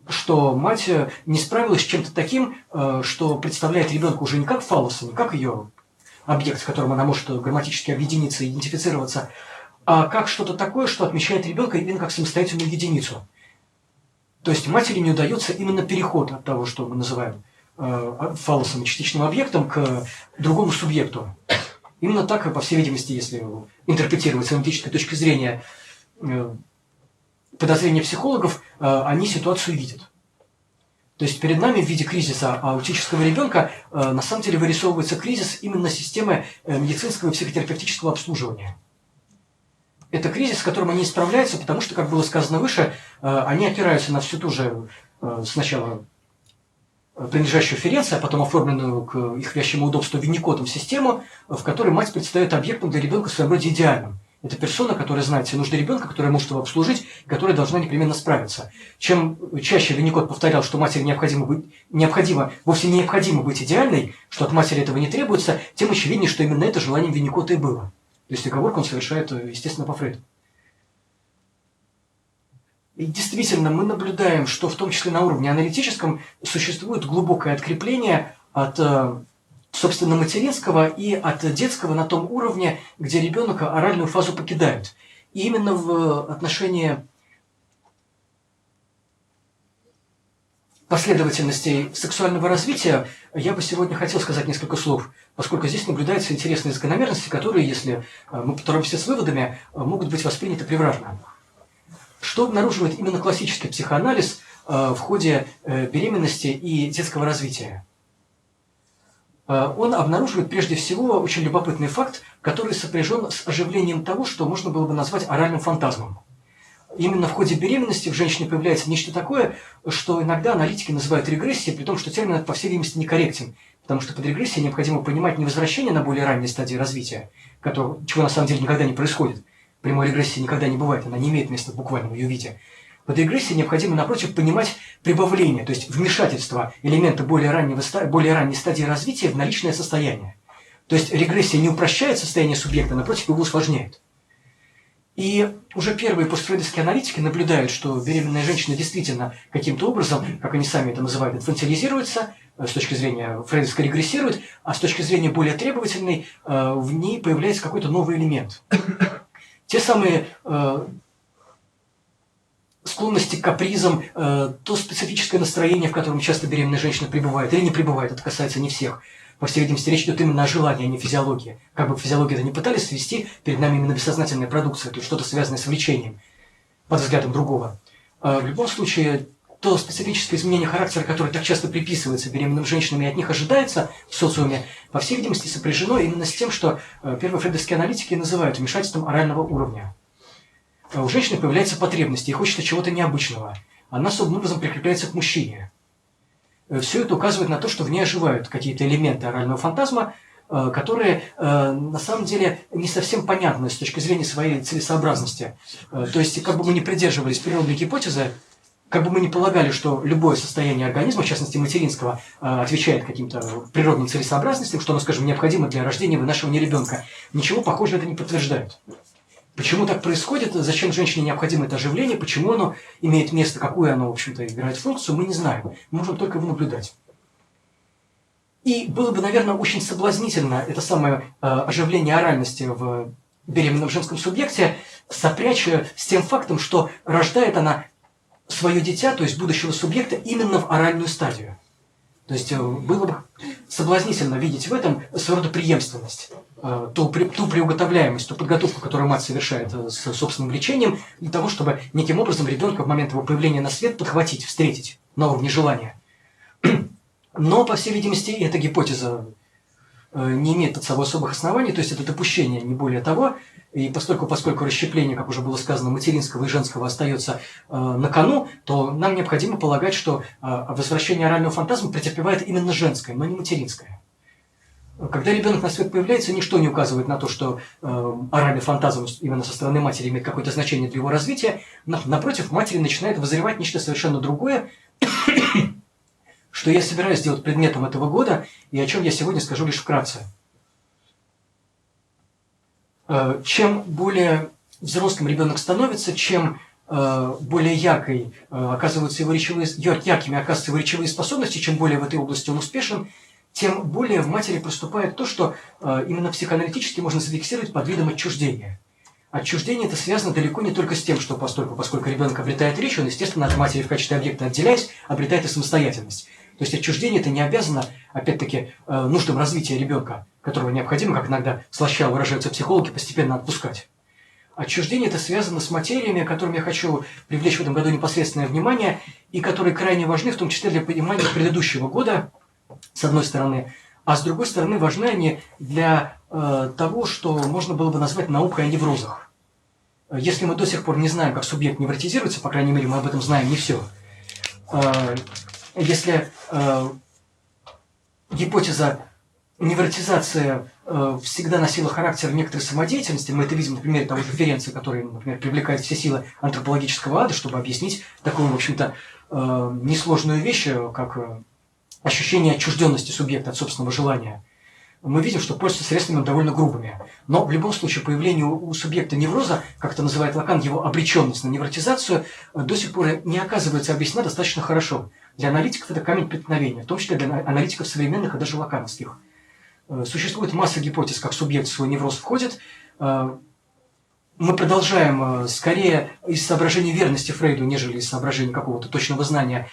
Что мать не справилась с чем-то таким, что представляет ребенка уже не как фаллоса, не как ее объект, с которым она может грамматически объединиться, идентифицироваться, а как что-то такое, что отмечает ребенка именно как самостоятельную единицу. То есть матери не удается именно переход от того, что мы называем фаллосом и частичным объектом, к другому субъекту. Именно так, по всей видимости, если интерпретировать с аналитической точки зрения подозрения психологов, они ситуацию видят. То есть перед нами в виде кризиса аутического ребенка на самом деле вырисовывается кризис именно системы медицинского и психотерапевтического обслуживания. Это кризис, с которым они справляются, потому что, как было сказано выше, они опираются на всю ту же сначала принадлежащую Ференции, а потом оформленную к их вящему удобству Винникотом систему, в которой мать предстает объектом для ребенка в своем роде идеальным. Это персона, которая знает все нужды ребенка, которая может его обслужить, и которая должна непременно справиться. Чем чаще Винникот повторял, что матери вовсе необходимо быть идеальной, что от матери этого не требуется, тем очевиднее, что именно это желанием Винникота и было. То есть оговорку он совершает, естественно, по Фрейду. И действительно, мы наблюдаем, что в том числе на уровне аналитическом существует глубокое открепление от собственно материнского и от детского на том уровне, где ребенок оральную фазу покидает. И именно в отношении последовательностей сексуального развития я бы сегодня хотел сказать несколько слов, поскольку здесь наблюдаются интересные закономерности, которые, если мы поторопимся с выводами, могут быть восприняты превратно. Что обнаруживает именно классический психоанализ в ходе беременности и детского развития? Он обнаруживает прежде всего очень любопытный факт, который сопряжен с оживлением того, что можно было бы назвать оральным фантазмом. Именно в ходе беременности в женщине появляется нечто такое, что иногда аналитики называют регрессией, при том, что термин этот, по всей видимости, некорректен, потому что под регрессией необходимо понимать не возвращение на более ранние стадии развития, чего на самом деле никогда не происходит. Прямой регрессии никогда не бывает, она не имеет места в буквальном ее виде. Под регрессией необходимо, напротив, понимать прибавление, то есть вмешательство элемента более ранней стадии развития в наличное состояние. То есть регрессия не упрощает состояние субъекта, напротив, его усложняет. И уже первые постфрейдовские аналитики наблюдают, что беременная женщина действительно каким-то образом, как они сами это называют, инфантилизируется, с точки зрения фрейдовской регрессирует, а с точки зрения более требовательной в ней появляется какой-то новый элемент. Те самые склонности к капризам, то специфическое настроение, в котором часто беременная женщина пребывает или не пребывает, это касается не всех. По всей видимости, речь идет именно о желании, а не физиологии. Как бы физиологию это не пытались свести, перед нами именно бессознательная продукция, то есть что-то связанное с влечением, под взглядом другого. В любом случае, то специфическое изменение характера, которое так часто приписывается беременным женщинам и от них ожидается в социуме, по всей видимости, сопряжено именно с тем, что первые фрейдовские аналитики называют вмешательством орального уровня. У женщины появляется потребность, ей хочется чего-то необычного. Она особым образом прикрепляется к мужчине. Все это указывает на то, что в ней оживают какие-то элементы орального фантазма, которые на самом деле не совсем понятны с точки зрения своей целесообразности. То есть, как бы мы ни придерживались природной гипотезы, как бы мы ни полагали, что любое состояние организма, в частности материнского, отвечает каким-то природным целесообразностям, что оно, скажем, необходимо для рождения и вынашивания ребенка, ничего похожего это не подтверждает. Почему так происходит, зачем женщине необходимо это оживление, почему оно имеет место, какую оно, в общем-то, играет функцию, мы не знаем. Мы можем только его наблюдать. И было бы, наверное, очень соблазнительно это самое оживление оральности в беременном женском субъекте сопрячь с тем фактом, что рождает она свое дитя, то есть будущего субъекта, именно в оральную стадию. То есть было бы соблазнительно видеть в этом своего рода преемственность, ту приуготовляемость, ту подготовку, которую мать совершает с собственным влечением, для того, чтобы неким образом ребенка в момент его появления на свет подхватить, встретить на уровне желания. Но, по всей видимости, эта гипотеза не имеет под собой особых оснований, то есть это допущение, не более того. И поскольку расщепление, как уже было сказано, материнского и женского остается на кону, то нам необходимо полагать, что возвращение орального фантазма претерпевает именно женское, но не материнское. Когда ребенок на свет появляется, ничто не указывает на то, что оральный фантазм именно со стороны матери имеет какое-то значение для его развития. Напротив, в матери начинает вызревать нечто совершенно другое, что я собираюсь сделать предметом этого года, и о чем я сегодня скажу лишь вкратце. Чем более взрослым ребенок становится, чем более яркими оказываются его речевые способности, чем более в этой области он успешен, тем более в матери проступает то, что именно психоаналитически можно зафиксировать под видом отчуждения. Отчуждение это связано далеко не только с тем, что поскольку ребенок обретает речь, он, естественно, от матери в качестве объекта отделяясь, обретает и самостоятельность. То есть отчуждение это не обязано, опять-таки, нуждам развития ребенка, которого необходимо, как иногда слащаво выражаются психологи, постепенно отпускать. Отчуждение это связано с материями, которым я хочу привлечь в этом году непосредственное внимание, и которые крайне важны, в том числе для понимания предыдущего года, с одной стороны, а с другой стороны важны они для того, что можно было бы назвать наукой о неврозах. Если мы до сих пор не знаем, как субъект невротизируется, по крайней мере, мы об этом знаем не все. Если гипотеза невротизации всегда носила характер некоторой самодеятельности, мы это видим на примере того же Ференца, который, например, привлекает все силы антропологического ада, чтобы объяснить такую, в общем-то, несложную вещь, как ощущение отчужденности субъекта от собственного желания. Мы видим, что пользуются средствами довольно грубыми. Но в любом случае появление у субъекта невроза, как это называет Лакан, его обреченность на невротизацию, до сих пор не оказывается объяснена достаточно хорошо. Для аналитиков это камень преткновения, в том числе для аналитиков современных и даже лакановских. Существует масса гипотез, как субъект в свой невроз входит. Мы продолжаем скорее из соображений верности Фрейду, нежели из соображений какого-то точного знания,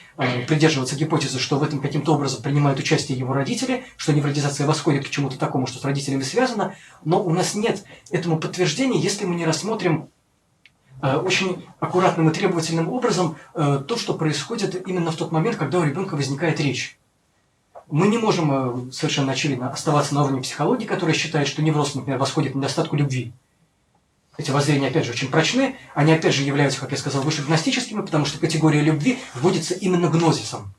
придерживаться гипотезы, что в этом каким-то образом принимают участие его родители, что невротизация восходит к чему-то такому, что с родителями связано, но у нас нет этому подтверждения, если мы не рассмотрим очень аккуратным и требовательным образом то, что происходит именно в тот момент, когда у ребенка возникает речь. Мы не можем совершенно очевидно оставаться на уровне психологии, которая считает, что невроз, например, восходит к недостатку любви. Эти воззрения, опять же, очень прочны. Они, опять же, являются, как я сказал, вышегностическими, потому что категория любви вводится именно гнозисом.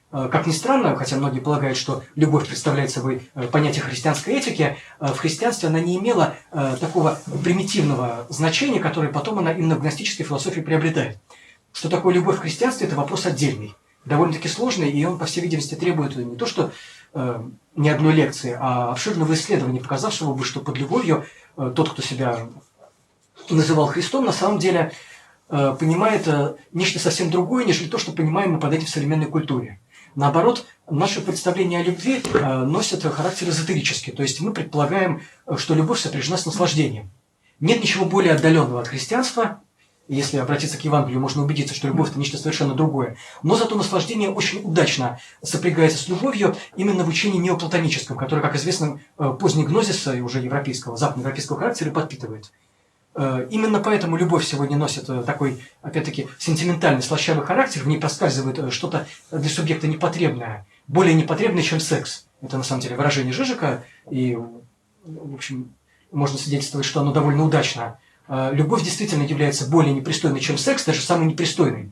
Как ни странно, хотя многие полагают, что любовь представляет собой понятие христианской этики, в христианстве она не имела такого примитивного значения, которое потом она именно в гностической философии приобретает. Что такое любовь в христианстве – это вопрос отдельный, довольно-таки сложный, и он, по всей видимости, требует не то что ни одной лекции, а обширного исследования, показавшего бы, что под любовью тот, кто себя называл Христом, на самом деле понимает нечто совсем другое, нежели то, что понимаем мы под этим в современной культуре. Наоборот, наши представления о любви носят характер эзотерический, то есть мы предполагаем, что любовь сопряжена с наслаждением. Нет ничего более отдаленного от христианства. Если обратиться к Евангелию, можно убедиться, что любовь – это нечто совершенно другое. Но зато наслаждение очень удачно сопрягается с любовью именно в учении неоплатоническом, которое, как известно, поздний гнозис и уже европейского, западноевропейского характера подпитывает. Именно поэтому любовь сегодня носит такой, опять-таки, сентиментальный, слащавый характер, в ней проскальзывает что-то для субъекта непотребное, более непотребное, чем секс. Это, на самом деле, выражение Жижика, и, в общем, можно свидетельствовать, что оно довольно удачно. Любовь действительно является более непристойной, чем секс, даже самый непристойный,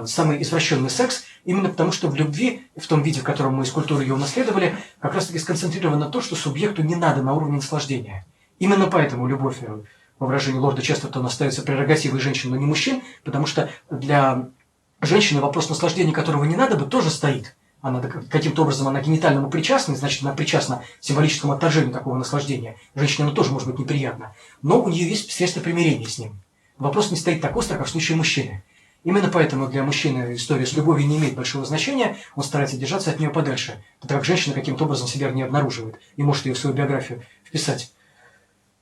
самый извращенный секс, именно потому что в любви, в том виде, в котором мы из культуры ее унаследовали, как раз-таки сконцентрировано то, что субъекту не надо на уровне наслаждения. Именно поэтому любовь, по выражению лорда Честертона, остается прерогативой женщин, но не мужчин, потому что для женщины вопрос наслаждения, которого не надо бы, тоже стоит. Она каким-то образом она генитальному причастна, значит, она причастна символическому отторжению такого наслаждения. Женщине оно тоже может быть неприятно. Но у нее есть средства примирения с ним. Вопрос не стоит так остро, как в случае мужчины. Именно поэтому для мужчины история с любовью не имеет большого значения, он старается держаться от нее подальше, тогда как женщина каким-то образом себя не обнаруживает и может ее в свою биографию вписать.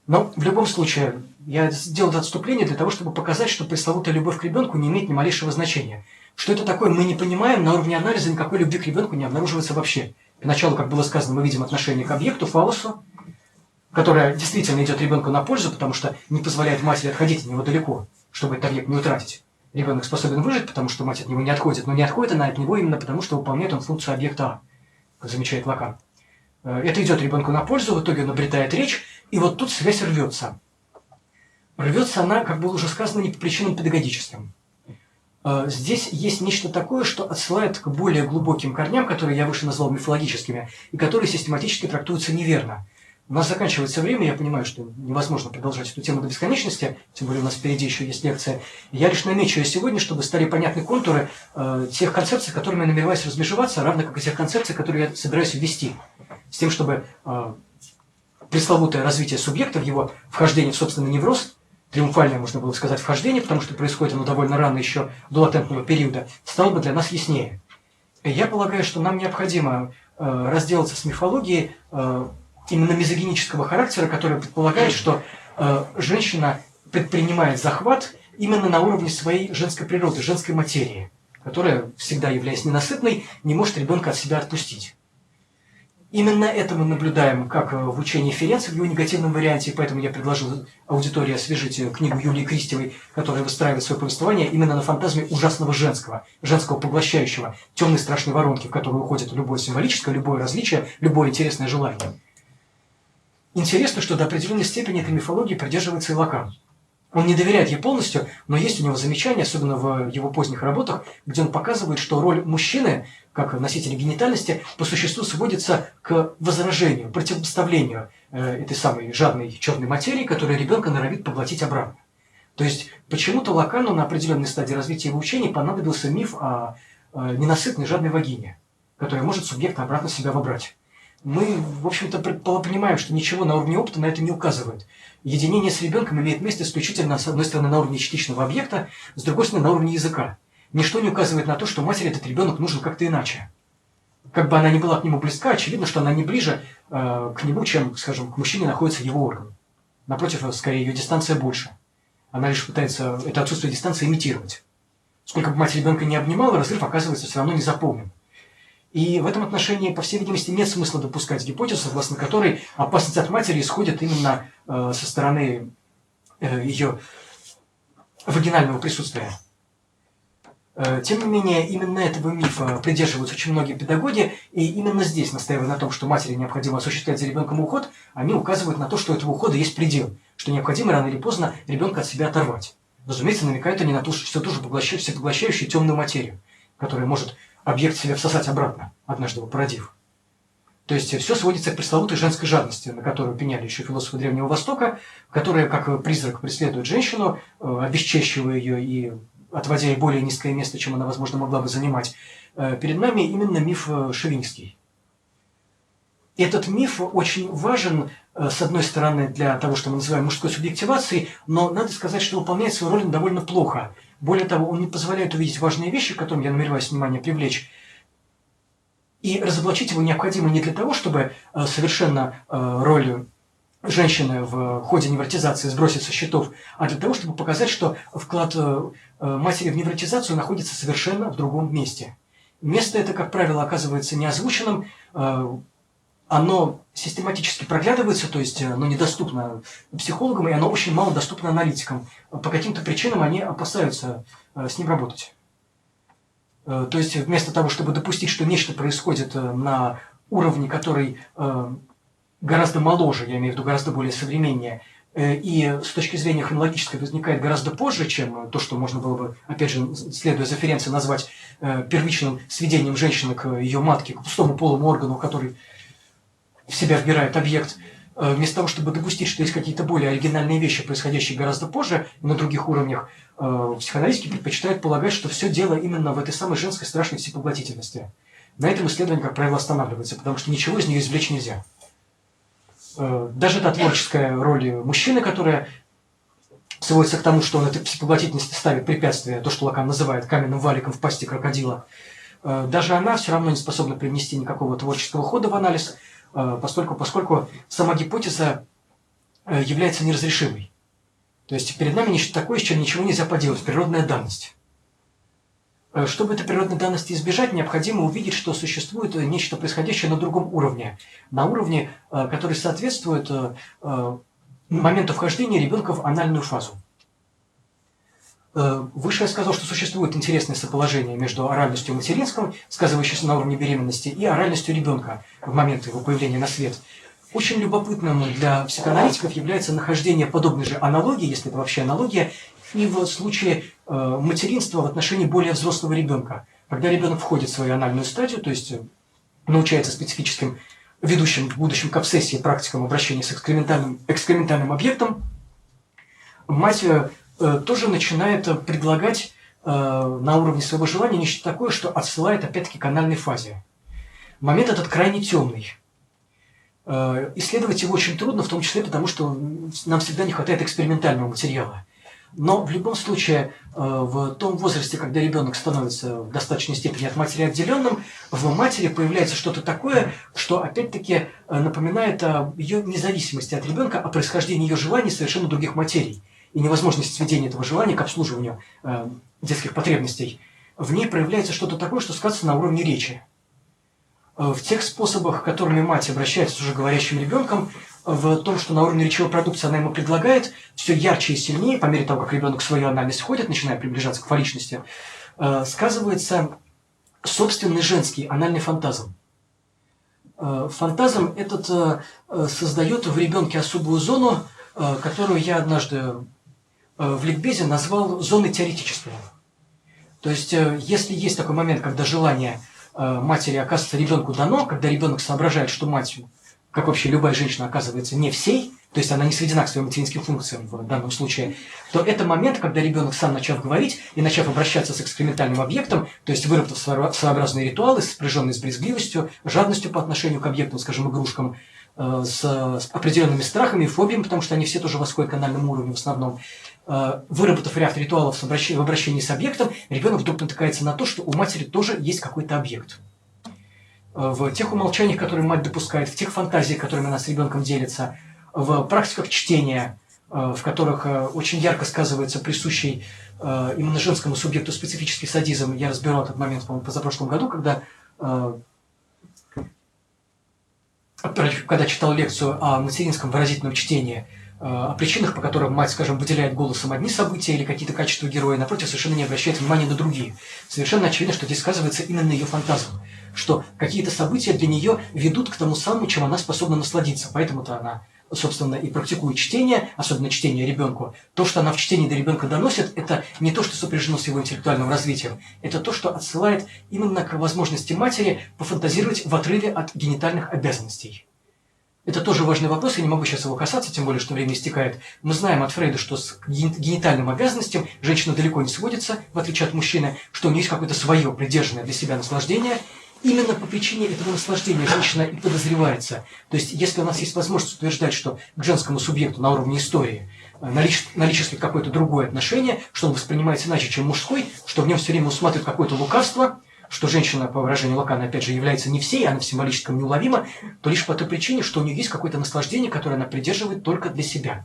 Но в любом случае, я сделал это отступление для того, чтобы показать, что пресловутая любовь к ребенку не имеет ни малейшего значения. Что это такое, мы не понимаем, на уровне анализа никакой любви к ребенку не обнаруживается вообще. Поначалу, как было сказано, мы видим отношение к объекту, фаллосу, которое действительно идет ребенку на пользу, потому что не позволяет матери отходить от него далеко, чтобы этот объект не утратить. Ребенок способен выжить, потому что мать от него не отходит, но не отходит она от него именно потому, что выполняет он функцию объекта А, как замечает Лакан. Это идет ребенку на пользу, в итоге он обретает речь, и вот тут связь рвется. Рвется она, как было уже сказано, не по причинам педагогическим. Здесь есть нечто такое, что отсылает к более глубоким корням, которые я выше назвал мифологическими, и которые систематически трактуются неверно. У нас заканчивается время, я понимаю, что невозможно продолжать эту тему до бесконечности, тем более у нас впереди еще есть лекция. Я лишь намечу ее сегодня, чтобы стали понятны контуры тех концепций, которыми я намереваюсь размежеваться, равно как и тех концепций, которые я собираюсь ввести, с тем, чтобы пресловутое развитие субъекта в его вхождении в собственный невроз, триумфальное, можно было сказать, вхождение, потому что происходит оно довольно рано, еще до латентного периода, стало бы для нас яснее. Я полагаю, что нам необходимо разделаться с мифологией именно мизогинического характера, которая предполагает, что женщина предпринимает захват именно на уровне своей женской природы, женской материи, которая, всегда являясь ненасытной, не может ребенка от себя отпустить. Именно это мы наблюдаем как в учении Ференца в его негативном варианте, и поэтому я предложил аудитории освежить книгу Юлии Кристевой, которая выстраивает свое повествование именно на фантазме ужасного женского поглощающего, темной страшной воронки, в которую уходит любое символическое, любое различие, любое интересное желание. Интересно, что до определенной степени этой мифологии придерживается и Лакан. Он не доверяет ей полностью, но есть у него замечания, особенно в его поздних работах, где он показывает, что роль мужчины, как носителя генитальности, по существу сводится к возражению, противопоставлению этой самой жадной черной материи, которая ребенка норовит поглотить обратно. То есть почему-то Лакану на определенной стадии развития его учений понадобился миф о ненасытной жадной вагине, которая может субъекта обратно себя вобрать. Мы, в общем-то, понимаем, что ничего на уровне опыта на это не указывает. Единение с ребенком имеет место исключительно, с одной стороны, на уровне частичного объекта, с другой стороны, на уровне языка. Ничто не указывает на то, что матери этот ребенок нужен как-то иначе. Как бы она ни была к нему близка, очевидно, что она не ближе к нему, чем, скажем, к мужчине находится его орган. Напротив, скорее, ее дистанция больше. Она лишь пытается это отсутствие дистанции имитировать. Сколько бы мать ребенка не обнимала, разрыв оказывается все равно не заполнен. И в этом отношении, по всей видимости, нет смысла допускать гипотезу, согласно которой опасность от матери исходит именно со стороны ее вагинального присутствия. Тем не менее, именно этого мифа придерживаются очень многие педагоги, и именно здесь, настаивая на том, что матери необходимо осуществлять за ребенком уход, они указывают на то, что у этого ухода есть предел, что необходимо рано или поздно ребенка от себя оторвать. Разумеется, намекают они на то, что все ту же всепоглощающую темную материю, которая может объект себя всосать обратно, однажды его породив. То есть все сводится к пресловутой женской жадности, на которую пеняли еще философы Древнего Востока, которая как призрак преследует женщину, обесчещивая ее и отводя ей более низкое место, чем она, возможно, могла бы занимать. Перед нами именно миф шовинистский. Этот миф очень важен, с одной стороны, для того, что мы называем мужской субъективацией, но надо сказать, что выполняет свою роль довольно плохо. Более того, он не позволяет увидеть важные вещи, к которым я намереваюсь внимание привлечь. И разоблачить его необходимо не для того, чтобы совершенно роль женщины в ходе невротизации сбросить со счетов, а для того, чтобы показать, что вклад матери в невротизацию находится совершенно в другом месте. Место это, как правило, оказывается неозвученным, оно систематически проглядывается, то есть оно недоступно психологам, и оно очень мало доступно аналитикам. По каким-то причинам они опасаются с ним работать. То есть вместо того, чтобы допустить, что нечто происходит на уровне, который гораздо моложе, я имею в виду гораздо более современнее, и с точки зрения хронологической возникает гораздо позже, чем то, что можно было бы, опять же, следуя за Ференцией, назвать первичным сведением женщины к ее матке, к пустому полому органу, который в себя вбирает объект, вместо того, чтобы допустить, что есть какие-то более оригинальные вещи, происходящие гораздо позже, на других уровнях, психоаналитики предпочитают полагать, что все дело именно в этой самой женской страшной всепоглотительности. На этом исследование, как правило, останавливается, потому что ничего из нее извлечь нельзя. Даже та творческая роль мужчины, которая сводится к тому, что он этой всепоглотительности ставит препятствие, то, что Лакан называет каменным валиком в пасти крокодила, даже она все равно не способна привнести никакого творческого хода в анализ, поскольку сама гипотеза является неразрешимой. То есть перед нами нечто такое, с чем ничего нельзя поделать, природная данность. Чтобы этой природной данности избежать, необходимо увидеть, что существует нечто происходящее на другом уровне. На уровне, который соответствует моменту вхождения ребенка в анальную фазу. Выше я сказал, что существует интересное соположение между оральностью материнским, сказывающейся на уровне беременности, и оральностью ребенка в момент его появления на свет. Очень любопытным для психоаналитиков является нахождение подобной же аналогии, если это вообще аналогия, и в случае материнства в отношении более взрослого ребенка. Когда ребенок входит в свою анальную стадию, то есть научается специфическим ведущим в будущем к обсессии практикам обращения с экскрементальным объектом, мать тоже начинает предлагать на уровне своего желания нечто такое, что отсылает опять-таки к анальной фазе. Момент этот крайне темный. Исследовать его очень трудно, в том числе потому, что нам всегда не хватает экспериментального материала. Но в любом случае, в том возрасте, когда ребенок становится в достаточной степени от матери отделенным, в матери появляется что-то такое, что опять-таки напоминает о ее независимости от ребенка, о происхождении ее желаний совершенно других материй. и невозможность сведения этого желания к обслуживанию детских потребностей, в ней проявляется что-то такое, что сказывается на уровне речи. В тех способах, которыми мать обращается с уже говорящим ребенком, в том, что на уровне речевой продукции она ему предлагает, все ярче и сильнее, по мере того, как ребенок в свою анальность входит, начиная приближаться к фалличности, сказывается собственный женский анальный фантазм. Фантазм этот создает в ребенке особую зону, которую я однажды в ликбезе назвал зоной теоретической. То есть, если есть такой момент, когда желание матери оказывается ребенку дано, когда ребенок соображает, что мать, как вообще любая женщина, оказывается не всей, то есть она не сведена к своим материнским функциям в данном случае, то это момент, когда ребенок сам начав говорить и начав обращаться с экспериментальным объектом, то есть выработав своеобразные ритуалы, сопряженные с брезгливостью, жадностью по отношению к объектам, скажем, игрушкам, с определенными страхами и фобиями, потому что они все тоже восходят к анальному уровню в основном, выработав ряд ритуалов в обращении с объектом, ребенок вдруг натыкается на то, что у матери тоже есть какой-то объект. В тех умолчаниях, которые мать допускает, в тех фантазиях, которыми она с ребенком делится, в практиках чтения, в которых очень ярко сказывается присущий именно женскому субъекту специфический садизм. Я разбирал этот момент, по-моему, позапрошлом году, когда читал лекцию о материнском выразительном чтении, о причинах, по которым мать, скажем, выделяет голосом одни события или какие-то качества героя, напротив, совершенно не обращает внимания на другие. Совершенно очевидно, что здесь сказывается именно ее фантазм, что какие-то события для нее ведут к тому самому, чем она способна насладиться. Поэтому-то она, собственно, и практикует чтение, особенно чтение ребенку. То, что она в чтении до ребенка доносит, это не то, что сопряжено с его интеллектуальным развитием, это то, что отсылает именно к возможности матери пофантазировать в отрыве от генитальных обязанностей. Это тоже важный вопрос, я не могу сейчас его касаться, тем более, что время истекает. Мы знаем от Фрейда, что с генитальным обязанностям женщина далеко не сводится, в отличие от мужчины, что у нее есть какое-то свое придержанное для себя наслаждение. Именно по причине этого наслаждения женщина и подозревается. То есть, если у нас есть возможность утверждать, что к женскому субъекту на уровне истории наличествует какое-то другое отношение, что он воспринимается иначе, чем мужской, что в нем все время усматривает какое-то лукавство, что женщина, по выражению Лакана, опять же, является не всей, она в символическом неуловима, то лишь по той причине, что у нее есть какое-то наслаждение, которое она придерживает только для себя.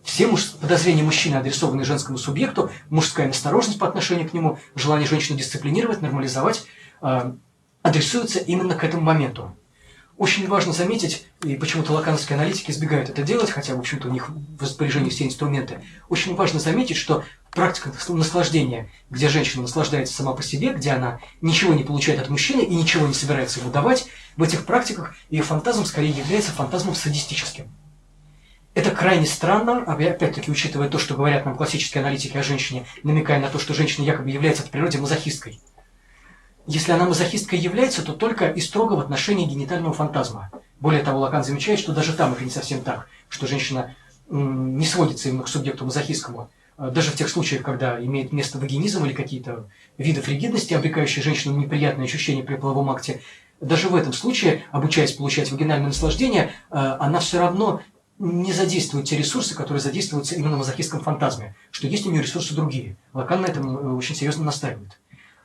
Все подозрения мужчины, адресованные женскому субъекту, мужская настороженность по отношению к нему, желание женщину дисциплинировать, нормализовать, адресуются именно к этому моменту. Очень важно заметить, и почему-то лакановские аналитики избегают это делать, хотя, в общем-то, у них в распоряжении все инструменты, очень важно заметить, что практика наслаждения, где женщина наслаждается сама по себе, где она ничего не получает от мужчины и ничего не собирается ему давать, в этих практиках ее фантазм скорее является фантазмом садистическим. Это крайне странно, опять-таки, учитывая то, что говорят нам классические аналитики о женщине, намекая на то, что женщина якобы является по природе мазохисткой. Если она мазохисткой является, то только и строго в отношении генитального фантазма. Более того, Лакан замечает, что даже там это не совсем так, что женщина не сводится именно к субъекту мазохистскому. Даже в тех случаях, когда имеет место вагинизм или какие-то виды фригидности, обрекающие женщину на неприятные ощущения при половом акте, даже в этом случае, обучаясь получать вагинальное наслаждение, она все равно не задействует те ресурсы, которые задействуются именно в мазохистском фантазме, что есть у нее ресурсы другие. Лакан на этом очень серьезно настаивает.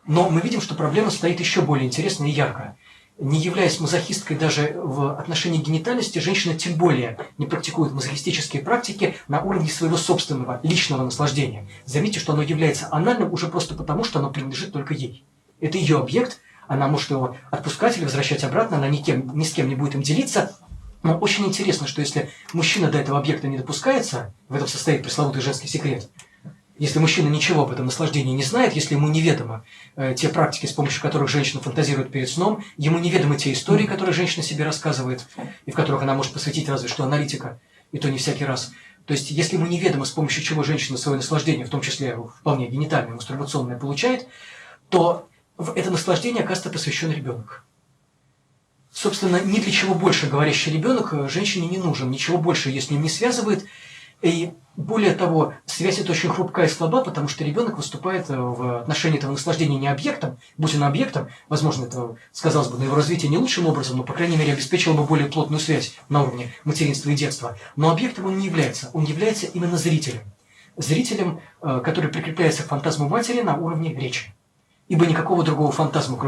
Но мы видим, что проблема стоит еще более интересно и ярко. Не являясь мазохисткой даже в отношении генитальности, женщина тем более не практикует мазохистические практики на уровне своего собственного личного наслаждения. Заметьте, что оно является анальным уже просто потому, что оно принадлежит только ей. Это ее объект, она может его отпускать или возвращать обратно, она ни с кем не будет им делиться. Но очень интересно, что если мужчина до этого объекта не допускается, в этом состоит пресловутый женский секрет, если мужчина ничего об этом наслаждении не знает, если ему неведомы те практики, с помощью которых женщина фантазирует перед сном, ему неведомы те истории, которые женщина себе рассказывает, и в которых она может посвятить разве что аналитика, и то не всякий раз. То есть, если ему неведомо, с помощью чего женщина свое наслаждение, в том числе вполне генитальное, мастурбационное, получает, то в это наслаждение, оказывается, посвящен ребенок. Собственно, ни для чего больше говорящий ребенок женщине не нужен, ничего больше ее с ним не связывает. И более того, связь эта очень хрупкая и слаба, потому что ребенок выступает в отношении этого наслаждения не объектом, будь он объектом, возможно, это сказалось бы на его развитии не лучшим образом, но, по крайней мере, обеспечило бы более плотную связь на уровне материнства и детства. Но объектом он является именно зрителем. Зрителем, который прикрепляется к фантазму матери на уровне речи. Ибо никакого другого фантазма,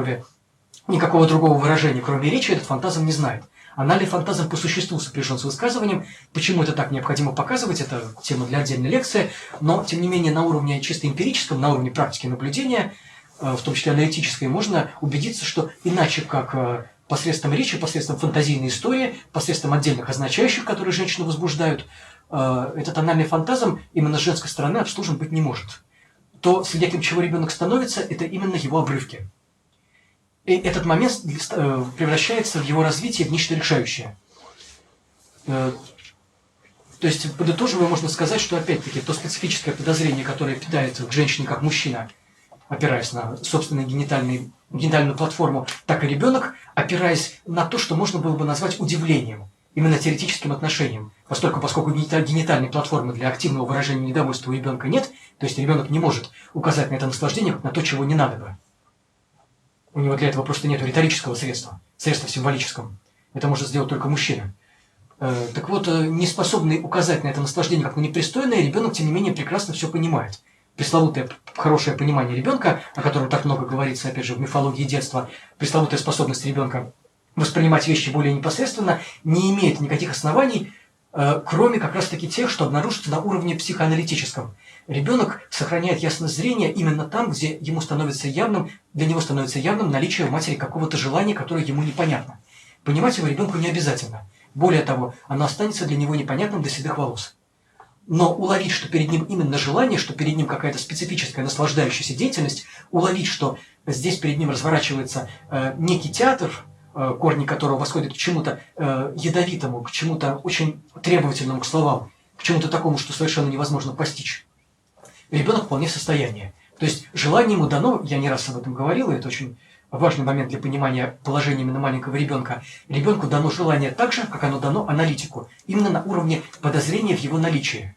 никакого другого выражения, кроме речи, этот фантазм не знает. Анальный фантазм по существу сопряжен с высказыванием. Почему это так необходимо показывать, это тема для отдельной лекции, но, тем не менее, на уровне чисто эмпирическом, на уровне практики наблюдения, в том числе аналитической, можно убедиться, что иначе как посредством речи, посредством фантазийной истории, посредством отдельных означающих, которые женщину возбуждают, этот анальный фантазм именно с женской стороны обслужен быть не может. То, свидетелем чего ребенок становится, это именно его обрывки. И этот момент превращается в его развитие в нечто решающее. То есть, подытоживая, можно сказать, что, опять-таки, то специфическое подозрение, которое питается к женщине как мужчина, опираясь на собственную генитальную платформу, так и ребенок, опираясь на то, что можно было бы назвать удивлением, именно теоретическим отношением. Поскольку генитальной платформы для активного выражения недовольства у ребенка нет, то есть ребенок не может указать на это наслаждение как на то, чего не надо бы. У него для этого просто нет риторического средства в символическом. Это может сделать только мужчина. Так вот, не способный указать на это наслаждение как на непристойное, ребенок, тем не менее, прекрасно все понимает. Пресловутое хорошее понимание ребенка, о котором так много говорится, опять же, в мифологии детства, пресловутая способность ребенка воспринимать вещи более непосредственно, не имеет никаких оснований, кроме как раз-таки тех, что обнаружится на уровне психоаналитическом. Ребенок сохраняет ясность зрения именно там, где для него становится явным наличие у матери какого-то желания, которое ему непонятно. Понимать его ребенку не обязательно. Более того, оно останется для него непонятным до седых волос. Но уловить, что перед ним именно желание, что перед ним какая-то специфическая наслаждающаяся деятельность, уловить, что здесь перед ним разворачивается некий театр, корни которого восходят к чему-то ядовитому, к чему-то очень требовательному к словам, к чему-то такому, что совершенно невозможно постичь. Ребенок вполне в состоянии. То есть желание ему дано, я не раз об этом говорил, и это очень важный момент для понимания положения именно маленького ребенка. Ребенку дано желание так же, как оно дано аналитику, именно на уровне подозрения в его наличии.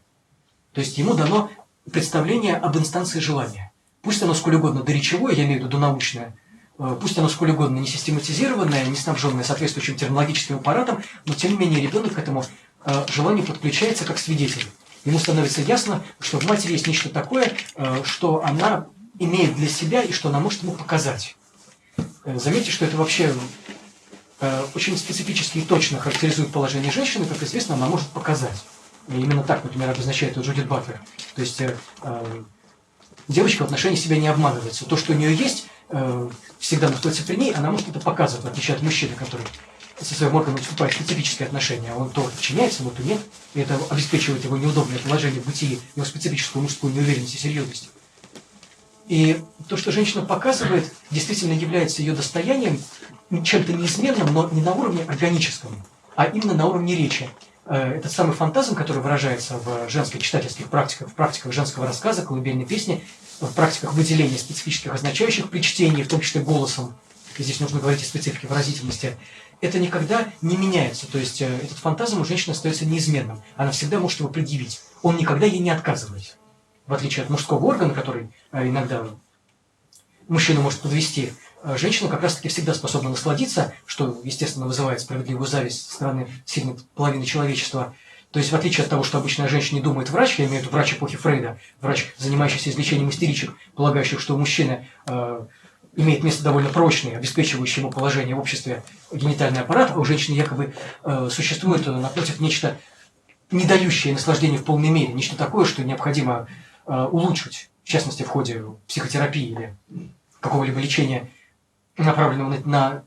То есть ему дано представление об инстанции желания. Пусть оно сколь угодно доречевое, я имею в виду донаучное, пусть оно сколь угодно не систематизированное, не снабженное соответствующим терминологическим аппаратом, но тем не менее ребенок к этому желанию подключается как свидетель. Ему становится ясно, что в матери есть нечто такое, что она имеет для себя и что она может ему показать. Заметьте, что это вообще очень специфически и точно характеризует положение женщины, как известно, она может показать. И именно так, например, обозначает Джудит Батлер. То есть девочка в отношении себя не обманывается. То, что у нее есть, всегда находится при ней, она может это показывать, в отличие от мужчины, который со своим органом вступает в специфические отношения. Он то подчиняется, но то нет. И это обеспечивает его неудобное положение в бытии, его специфическую мужскую неуверенность и серьезность. И то, что женщина показывает, действительно является ее достоянием, чем-то неизменным, но не на уровне органическом, а именно на уровне речи. Этот самый фантазм, который выражается в женских читательских практиках, в практиках женского рассказа, колыбельной песни, в практиках выделения специфических означающих при чтении, в том числе голосом, и здесь нужно говорить о специфике выразительности, это никогда не меняется. То есть этот фантазм у женщины остается неизменным. Она всегда может его предъявить. Он никогда ей не отказывает. В отличие от мужского органа, который иногда мужчину может подвести, женщина как раз-таки всегда способна насладиться, что, естественно, вызывает справедливую зависть со стороны сильной половины человечества. То есть, в отличие от того, что обычно о женщине думает врач, я имею в виду врач эпохи Фрейда, врач, занимающийся излечением истеричек, полагающих, что у мужчины имеет место довольно прочный, обеспечивающий ему положение в обществе генитальный аппарат, а у женщины якобы существует, напротив, нечто, не дающее наслаждения в полной мере, нечто такое, что необходимо улучшить, в частности, в ходе психотерапии или какого-либо лечения, направленного на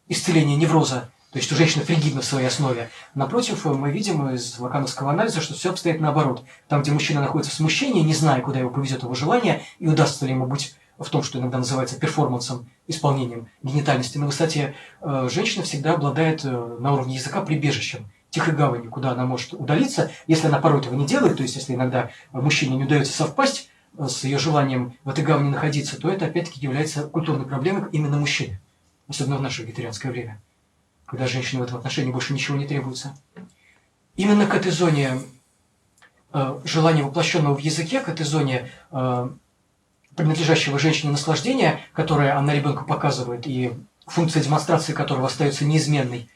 исцеление невроза, то есть у женщины фригидна в своей основе. Напротив, мы видим из лакановского анализа, что все обстоит наоборот. Там, где мужчина находится в смущении, не зная, куда его повезет его желание, и удастся ли ему быть в том, что иногда называется перформансом, исполнением генитальности на высоте, женщина всегда обладает на уровне языка прибежищем, тихой гаванью, куда она может удалиться, если она порой этого не делает, то есть если иногда мужчине не удается совпасть с ее желанием в этой гавани находиться, то это опять-таки является культурной проблемой именно мужчины, особенно в наше вегетарианское время, когда женщине в этом отношении больше ничего не требуется. Именно к этой зоне желания, воплощенного в языке, к этой зоне принадлежащего женщине наслаждения, которое она ребенку показывает, и функция демонстрации которого остается неизменной,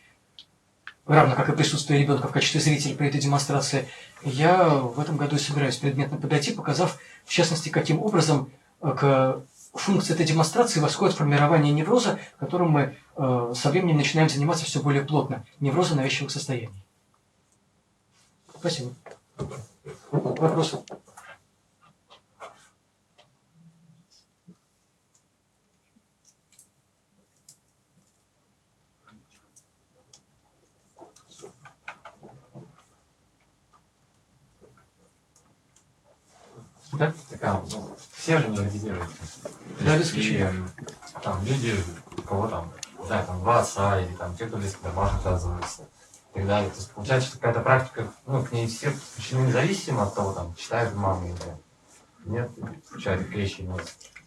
равно как и присутствие ребенка в качестве зрителя при этой демонстрации, я в этом году и собираюсь предметно подойти, показав, в частности, каким образом к функции этой демонстрации восходит формирование невроза, которым мы со временем начинаем заниматься все более плотно невроза навязчивых состояний. Спасибо. Вопросы? Да? Все же невротизируются. Да, без исключения. Там люди, у кого там, не знаю, там два отца или там те, кто близко домах оказывается и так далее. То есть получается, что какая-то практика, к ней все подключены независимо от того, там, читают мамы или нет, включают клещи и нос.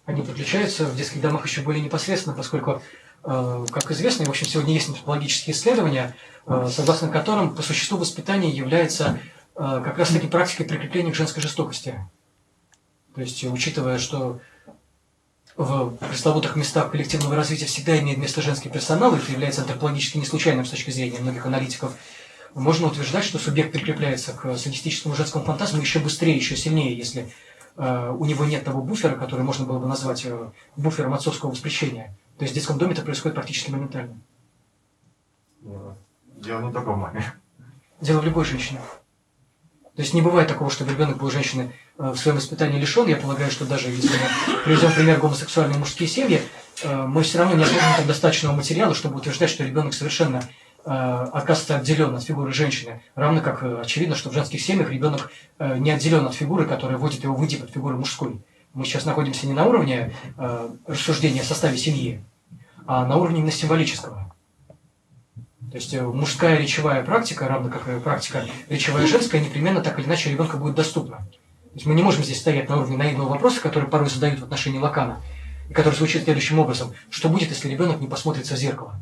Они подключаются в детских домах еще более непосредственно, поскольку, как известно, и, в общем, сегодня есть методологические исследования, согласно которым по существу воспитание является как раз-таки практикой прикрепления к женской жестокости. То есть, учитывая, что в пресловутых местах коллективного развития всегда имеет место женский персонал, и это является антропологически не случайным с точки зрения многих аналитиков, можно утверждать, что субъект прикрепляется к садистическому женскому фантазму еще быстрее, еще сильнее, если у него нет того буфера, который можно было бы назвать буфером отцовского воспрещения. То есть в детском доме это происходит практически моментально. Дело не только в маме. Дело в любой женщине. То есть не бывает такого, чтобы ребенок был женщины в своем воспитании лишен. Я полагаю, что даже если мы приведем пример гомосексуальные мужские семьи, мы все равно не обнаружим достаточного материала, чтобы утверждать, что ребенок совершенно оказывается отделен от фигуры женщины. Равно как очевидно, что в женских семьях ребенок не отделен от фигуры, которая вводит его выйти под фигуру мужской. Мы сейчас находимся не на уровне рассуждения о составе семьи, а на уровне именно символического. То есть мужская речевая практика, равно как и практика речевая женская, непременно так или иначе ребенку будет доступна. То есть мы не можем здесь стоять на уровне наивного вопроса, который порой задают в отношении Лакана, и который звучит следующим образом: что будет, если ребенок не посмотрится в зеркало?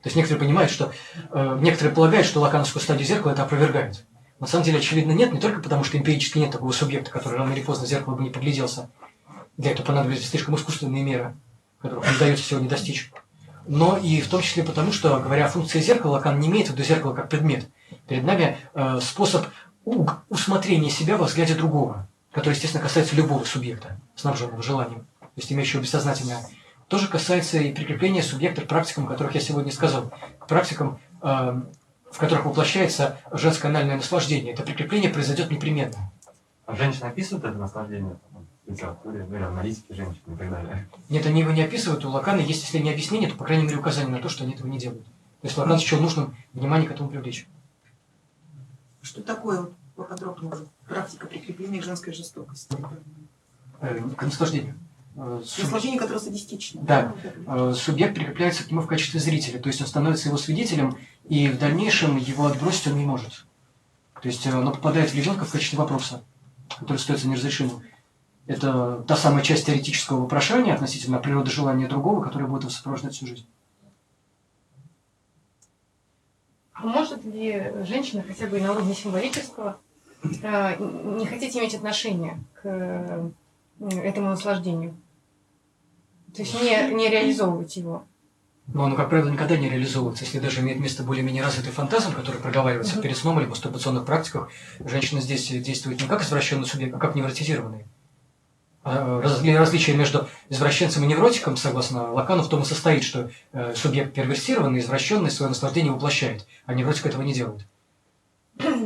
То есть некоторые понимают, что некоторые полагают, что лакановскую стадию зеркала это опровергает. На самом деле, очевидно, нет, не только потому, что эмпирически нет такого субъекта, который рано или поздно в зеркало бы не погляделся. Для этого понадобились слишком искусственные меры, которых не удается сегодня достичь. Но и в том числе потому, что, говоря о функции зеркала, Лакан не имеет в виду зеркало как предмет. Перед нами способ усмотрения себя во взгляде другого, который, естественно, касается любого субъекта, снабженного желанием, то есть имеющего бессознательное. Тоже касается и прикрепления субъекта к практикам, о которых я сегодня сказал, к практикам, в которых воплощается женское анальное наслаждение. Это прикрепление произойдет непременно. А женщины описывают это наслаждение в литературе, аналитики женщин и так далее? Нет, они его не описывают. У Лакана есть, если не объяснение, то, по крайней мере, указание на то, что они этого не делают. То есть Лакан счел нужным внимание к этому привлечь. Что такое, поподробнее, практика прикрепления к женской жестокости? К наслаждению. Наслаждение, которое садистично. Да. Субъект прикрепляется к нему в качестве зрителя, то есть он становится его свидетелем, и в дальнейшем его отбросить он не может. То есть оно попадает в ребенка в качестве вопроса, который остается неразрешимым. Это та самая часть теоретического вопрошания относительно природы желания другого, которая будет его сопровождать всю жизнь. Может ли женщина хотя бы и на уровне символического не хотеть иметь отношения к этому наслаждению? То есть не реализовывать его? Но оно, как правило, никогда не реализовывается. Если даже имеет место более-менее развитый фантазм, который проговаривается перед сном или в мастурбационных практиках, женщина здесь действует не как извращенный субъект, а как невротизированный. Различие между извращенцем и невротиком, согласно Лакану, в том и состоит, что субъект перверсированный, извращенный, свое наслаждение воплощает, а невротик этого не делает.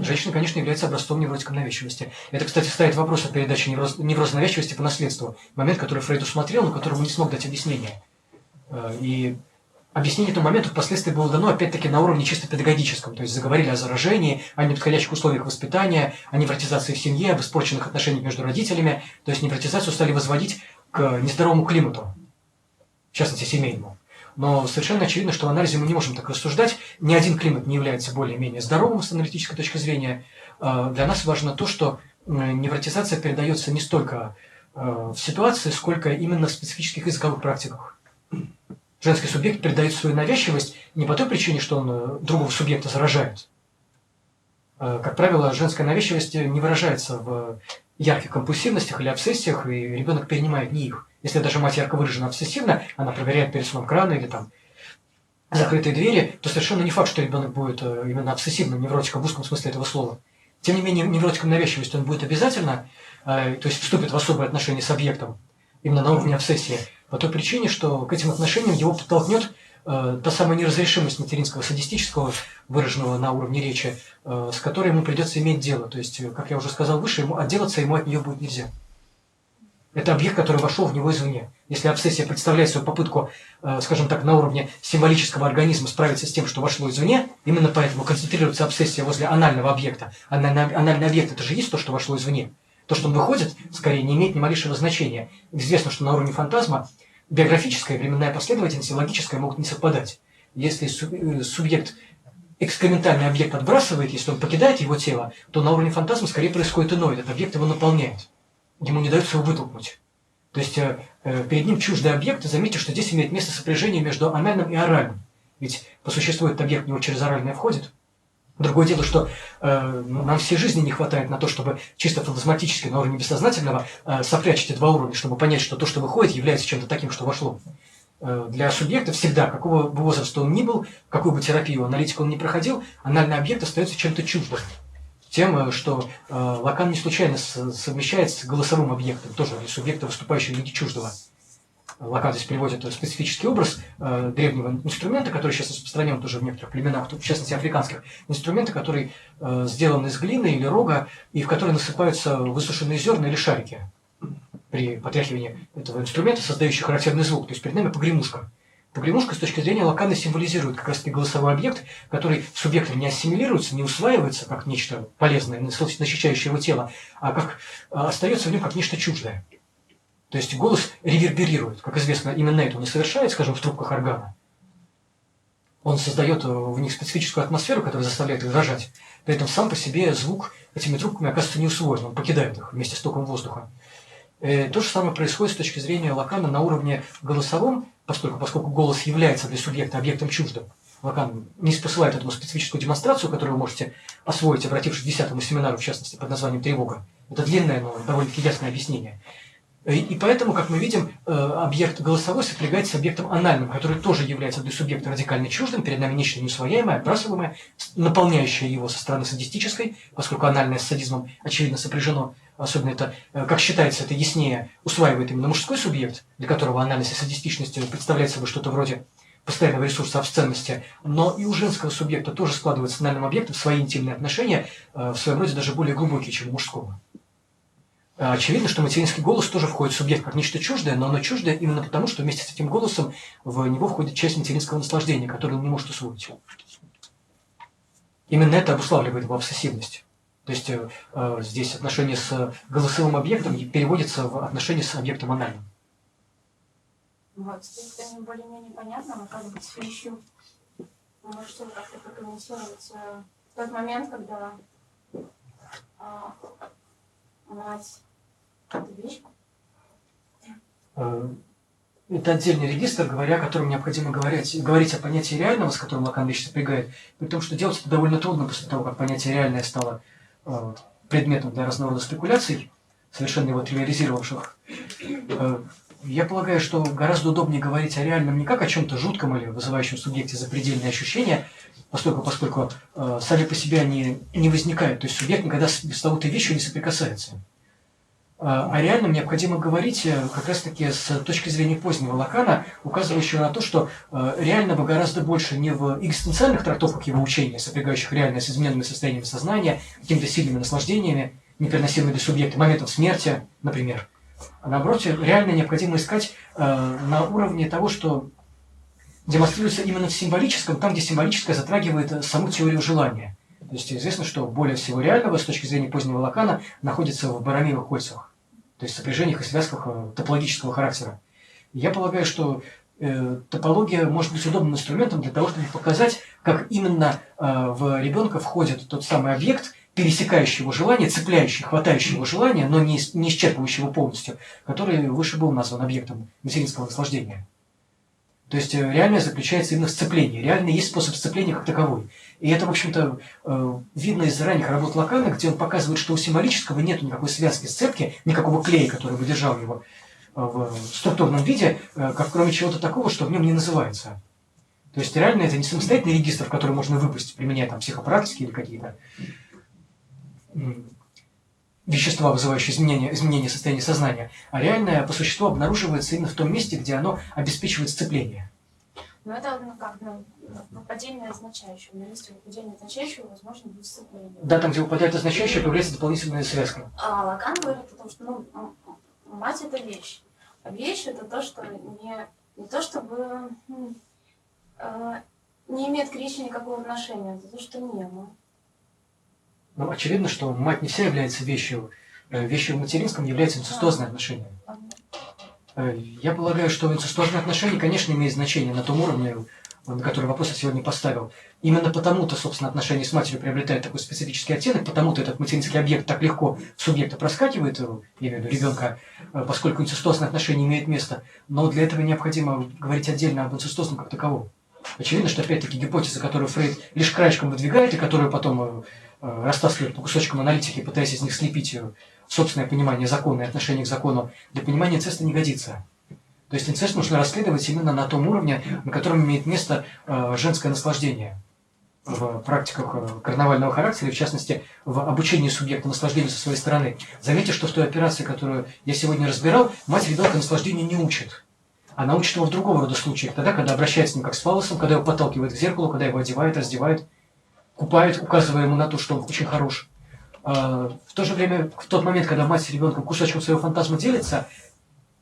Женщина, конечно, является образцом невротиком навязчивости. Это, кстати, ставит вопрос о передаче невроза навязчивости по наследству. Момент, который Фрейд усмотрел, но которому не смог дать объяснение. И объяснение этому моменту впоследствии было дано, опять-таки, на уровне чисто педагогическом. То есть заговорили о заражении, о неподходящих условиях воспитания, о невротизации в семье, об испорченных отношениях между родителями. То есть невротизацию стали возводить к нездоровому климату, в частности, семейному. Но совершенно очевидно, что в анализе мы не можем так рассуждать. Ни один климат не является более-менее здоровым с аналитической точки зрения. Для нас важно то, что невротизация передается не столько в ситуации, сколько именно в специфических языковых практиках. Женский субъект передает свою навязчивость не по той причине, что он другого субъекта заражает. Как правило, женская навязчивость не выражается в ярких компульсивностях или обсессиях, и ребенок перенимает не их. Если даже мать ярко выражена обсессивна, она проверяет перед сном краны или там закрытые двери, то совершенно не факт, что ребенок будет именно обсессивным невротиком в узком смысле этого слова. Тем не менее, невротиком навязчивости он будет обязательно, то есть вступит в особые отношения с объектом, именно на уровне обсессии, по той причине, что к этим отношениям его подтолкнет та самая неразрешимость материнского садистического, выраженного на уровне речи, с которой ему придется иметь дело. То есть, как я уже сказал выше, отделаться ему от нее будет нельзя. Это объект, который вошел в него извне. Если обсессия представляет свою попытку, скажем так, на уровне символического организма справиться с тем, что вошло извне, именно поэтому концентрируется обсессия возле анального объекта. Анальный объект – это же есть то, что вошло извне. То, что он выходит, скорее, не имеет ни малейшего значения. Известно, что на уровне фантазма биографическая, временная последовательность и логическая могут не совпадать. Если субъект экскрементальный объект отбрасывает, если он покидает его тело, то на уровне фантазма скорее происходит иное. Этот объект его наполняет. Ему не дается его вытолкнуть. То есть перед ним чуждый объект, и заметьте, что здесь имеет место сопряжение между анальным и оральным. Ведь по существу этот объект в него через оральное входит. Другое дело, что нам всей жизни не хватает на то, чтобы чисто фантазматически на уровне бессознательного сопрячь эти два уровня, чтобы понять, что то, что выходит, является чем-то таким, что вошло. Для субъекта всегда, какого бы возраста он ни был, какую бы терапию аналитику он ни проходил, анальный объект остается чем-то чуждым. Тем, что Лакан не случайно совмещает с голосовым объектом, тоже для субъекта, выступающего в виде чуждого. Лакан здесь приводит специфический образ древнего инструмента, который сейчас распространен тоже в некоторых племенах, в частности африканских, инструмента, который сделан из глины или рога, и в который насыпаются высушенные зерна или шарики при потряхивании этого инструмента, создающий характерный звук. То есть перед нами погремушка. Погремушка с точки зрения Лакана символизирует как раз-таки голосовой объект, который в субъекте не ассимилируется, не усваивается как нечто полезное, насыщающее его тело, а как остается в нем как нечто чуждое. То есть голос реверберирует. Как известно, именно это он и совершает, скажем, в трубках органа. Он создает в них специфическую атмосферу, которая заставляет их дрожать. При этом сам по себе звук этими трубками оказывается не усвоен, он покидает их вместе с током воздуха. То же самое происходит с точки зрения Лакана на уровне голосовом, поскольку голос является для субъекта объектом чуждым. Лакан не посылает этому специфическую демонстрацию, которую вы можете освоить, обратившись к 10-му семинару, в частности, под названием «Тревога». Это длинное, но довольно-таки ясное объяснение. И поэтому, как мы видим, объект голосовой сопрягается с объектом анальным, который тоже является для субъекта радикально чуждым, перед нами нечто неусвояемое, отбрасываемое, наполняющее его со стороны садистической, поскольку анальное с садизмом очевидно сопряжено, особенно это, как считается, это яснее усваивает именно мужской субъект, для которого анальность и садистичность представляет собой что-то вроде постоянного ресурса обсценности, но и у женского субъекта тоже складывается с анальным объектом свои интимные отношения, в своем роде даже более глубокие, чем у мужского. Очевидно, что материнский голос тоже входит в субъект как нечто чуждое, но оно чуждое именно потому, что вместе с этим голосом в него входит часть материнского наслаждения, которое он не может усвоить. Именно это обуславливает его обсессивность. То есть здесь отношение с голосовым объектом переводится в отношение с объектом анальным. Вот, здесь это более-менее понятно, но как быть с вещью? Вы можете как-то прокомментировать тот момент, когда мать эту вещь? Это отдельный регистр, говоря о котором необходимо говорить о понятии реального, с которым Лакан вещи сопрягает, при том, что делать это довольно трудно после того, как понятие реальное стало предметом для разного рода спекуляций, совершенно его тривиализировавших. Я полагаю, что гораздо удобнее говорить о реальном не как о чем-то жутком или вызывающем в субъекте запредельные ощущения, поскольку сами по себе они не возникают. То есть субъект никогда с бестолковой вещью не соприкасается. О реальном необходимо говорить как раз-таки с точки зрения позднего Лакана, указывающего на то, что реального гораздо больше не в экзистенциальных трактовках его учения, сопрягающих реальное с измененными состояниями сознания, какими-то сильными наслаждениями, непереносимыми для субъекта, моментом смерти, например. А наоборот, реально необходимо искать на уровне того, что демонстрируется именно в символическом, там, где символическое затрагивает саму теорию желания. То есть известно, что более всего реального с точки зрения позднего Лакана находится в барамиловых кольцах, то есть сопряжениях и связках топологического характера. И я полагаю, что топология может быть удобным инструментом для того, чтобы показать, как именно в ребенка входит тот самый объект, пересекающий его желание, цепляющий, хватающий его желание, но не исчерпывающий его полностью, который выше был назван объектом материнского наслаждения. То есть реальное заключается именно в сцеплении. Реально есть способ сцепления как таковой. И это, в общем-то, видно из ранних работ Лакана, где он показывает, что у символического нет никакой связки, сцепки, никакого клея, который бы держал его в структурном виде, как кроме чего-то такого, что в нем не называется. То есть реально это не самостоятельный регистр, в который можно выпасть, применяя там психопрактики или какие-то вещества, вызывающие изменение состояния сознания, а реальное по существу обнаруживается именно в том месте, где оно обеспечивает сцепление. Но это выпадение означающего. На месте выпадения означающего, возможно, будет сцепление. Да, там, где выпадает означающее, появляется дополнительная связка. А Лакан говорит о том, что мать это вещь. А вещь это то, что не то, чтобы не имеет к речи никакого отношения, это то, что немо. Ну, очевидно, что мать не вся является вещью. Вещью в материнском является инцестуозное отношение. Я полагаю, что инцестуозное отношение, конечно, имеет значение на том уровне, на который вопрос я сегодня поставил. Именно потому-то, собственно, отношения с матерью приобретают такой специфический оттенок, потому-то этот материнский объект так легко в субъекта проскакивает, я имею в виду ребенка, поскольку инцестуозное отношение имеет место. Но для этого необходимо говорить отдельно об инцестуозном как таковом. Очевидно, что опять-таки гипотеза, которую Фрейд лишь краешком выдвигает, и которую потом растаскивает по кусочкам аналитики, пытаясь из них слепить собственное понимание закона и отношение к закону, для понимания инцеста не годится. То есть инцест нужно расследовать именно на том уровне, на котором имеет место женское наслаждение в практиках карнавального характера, и в частности в обучении субъекта наслаждению со своей стороны. Заметьте, что в той операции, которую я сегодня разбирал, мать ребенка наслаждению не учит. Она учит его в другого рода случаях, тогда, когда обращается с ним как с фаллосом, когда его подталкивает к зеркалу, когда его одевает, раздевает, купает, указывая ему на то, что он очень хорош. В то же время, в тот момент, когда мать с ребенком кусочком своего фантазма делится,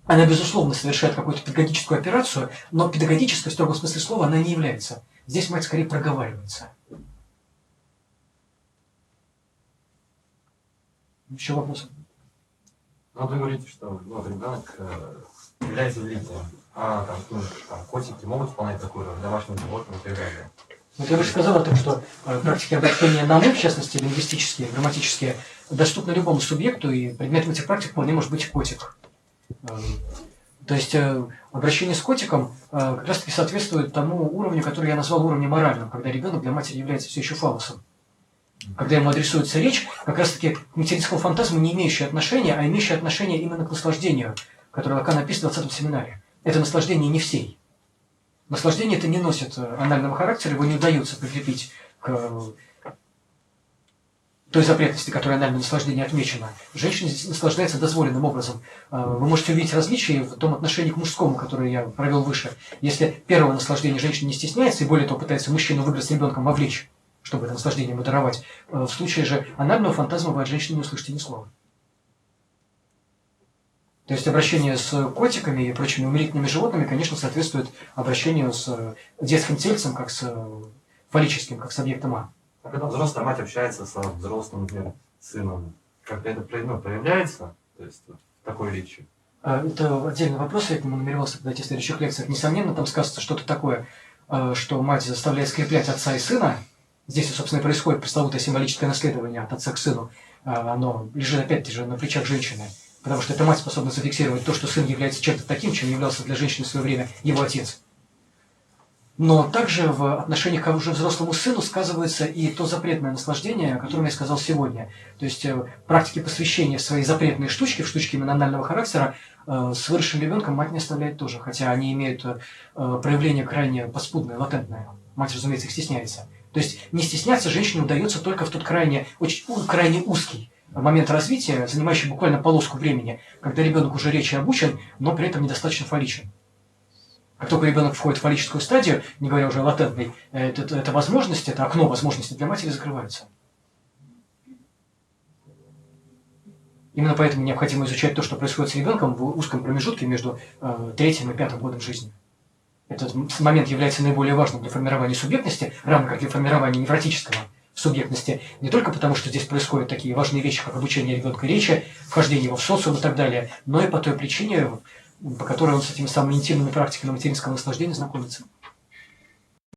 она, безусловно, совершает какую-то педагогическую операцию, но педагогической, в строгом смысле слова, она не является. Здесь мать скорее проговаривается. Еще вопросы? Ну, вы говорите, что ребенок является великим, а котики могут выполнять такую роль, домашние животные и так далее. Вот я бы сказал о том, что практики обращения на «мы», в частности, лингвистические, грамматические, доступны любому субъекту, и предметом этих практик вполне может быть котик. То есть обращение с котиком как раз-таки соответствует тому уровню, который я назвал уровнем моральным, когда ребенок для матери является все еще фаллосом. Когда ему адресуется речь, как раз-таки к материнскому фантазму не имеющее отношения, а имеющее отношение именно к наслаждению, которое Лакан описывает в 20-м семинаре. Это наслаждение не всей. Наслаждение это не носит анального характера, его не удается прикрепить к той запретности, которой анальное наслаждение отмечено. Женщина здесь наслаждается дозволенным образом. Вы можете увидеть различия в том отношении к мужскому, которое я провел выше. Если первого наслаждения женщина не стесняется, и более того пытается мужчину в игры с ребенком вовлечь, чтобы это наслаждение ему даровать, в случае же анального фантазма вы от женщины не услышите ни слова. То есть обращение с котиками и прочими умилительными животными, конечно, соответствует обращению с детским тельцем, как с фаллическим, как с объектом А. А когда взрослая мать общается со взрослым, например, сыном, как это проявляется, то есть в такой речи? Это отдельный вопрос, я к нему намеревался подойти в следующих лекциях. Несомненно, там сказано что-то такое, что мать заставляет скреплять отца и сына. Здесь, собственно, и происходит пресловутое символическое наследование от отца к сыну. Оно лежит опять же на плечах женщины. Потому что эта мать способна зафиксировать то, что сын является чем-то таким, чем являлся для женщины в свое время его отец. Но также в отношении к уже взрослому сыну сказывается и то запретное наслаждение, о котором я сказал сегодня. То есть практики посвящения своей запретной штучки, в штучке именно анального характера, с выросшим ребенком мать не оставляет тоже, хотя они имеют проявление крайне паскудное, латентное. Мать, разумеется, их стесняется. То есть не стесняться женщине удается только в тот крайне узкий момент развития, занимающий буквально полоску времени, когда ребенок уже речи обучен, но при этом недостаточно фалличен. Как только ребенок входит в фаллическую стадию, не говоря уже о латентной, это возможность, это окно возможностей для матери закрывается. Именно поэтому необходимо изучать то, что происходит с ребенком в узком промежутке между 3-м и 5-м годом жизни. Этот момент является наиболее важным для формирования субъектности, равно как для формирования невротического в субъектности, не только потому, что здесь происходят такие важные вещи, как обучение ребенка речи, вхождение его в социум и так далее, но и по той причине, по которой он с этими самыми интимными практиками материнского наслаждения знакомится.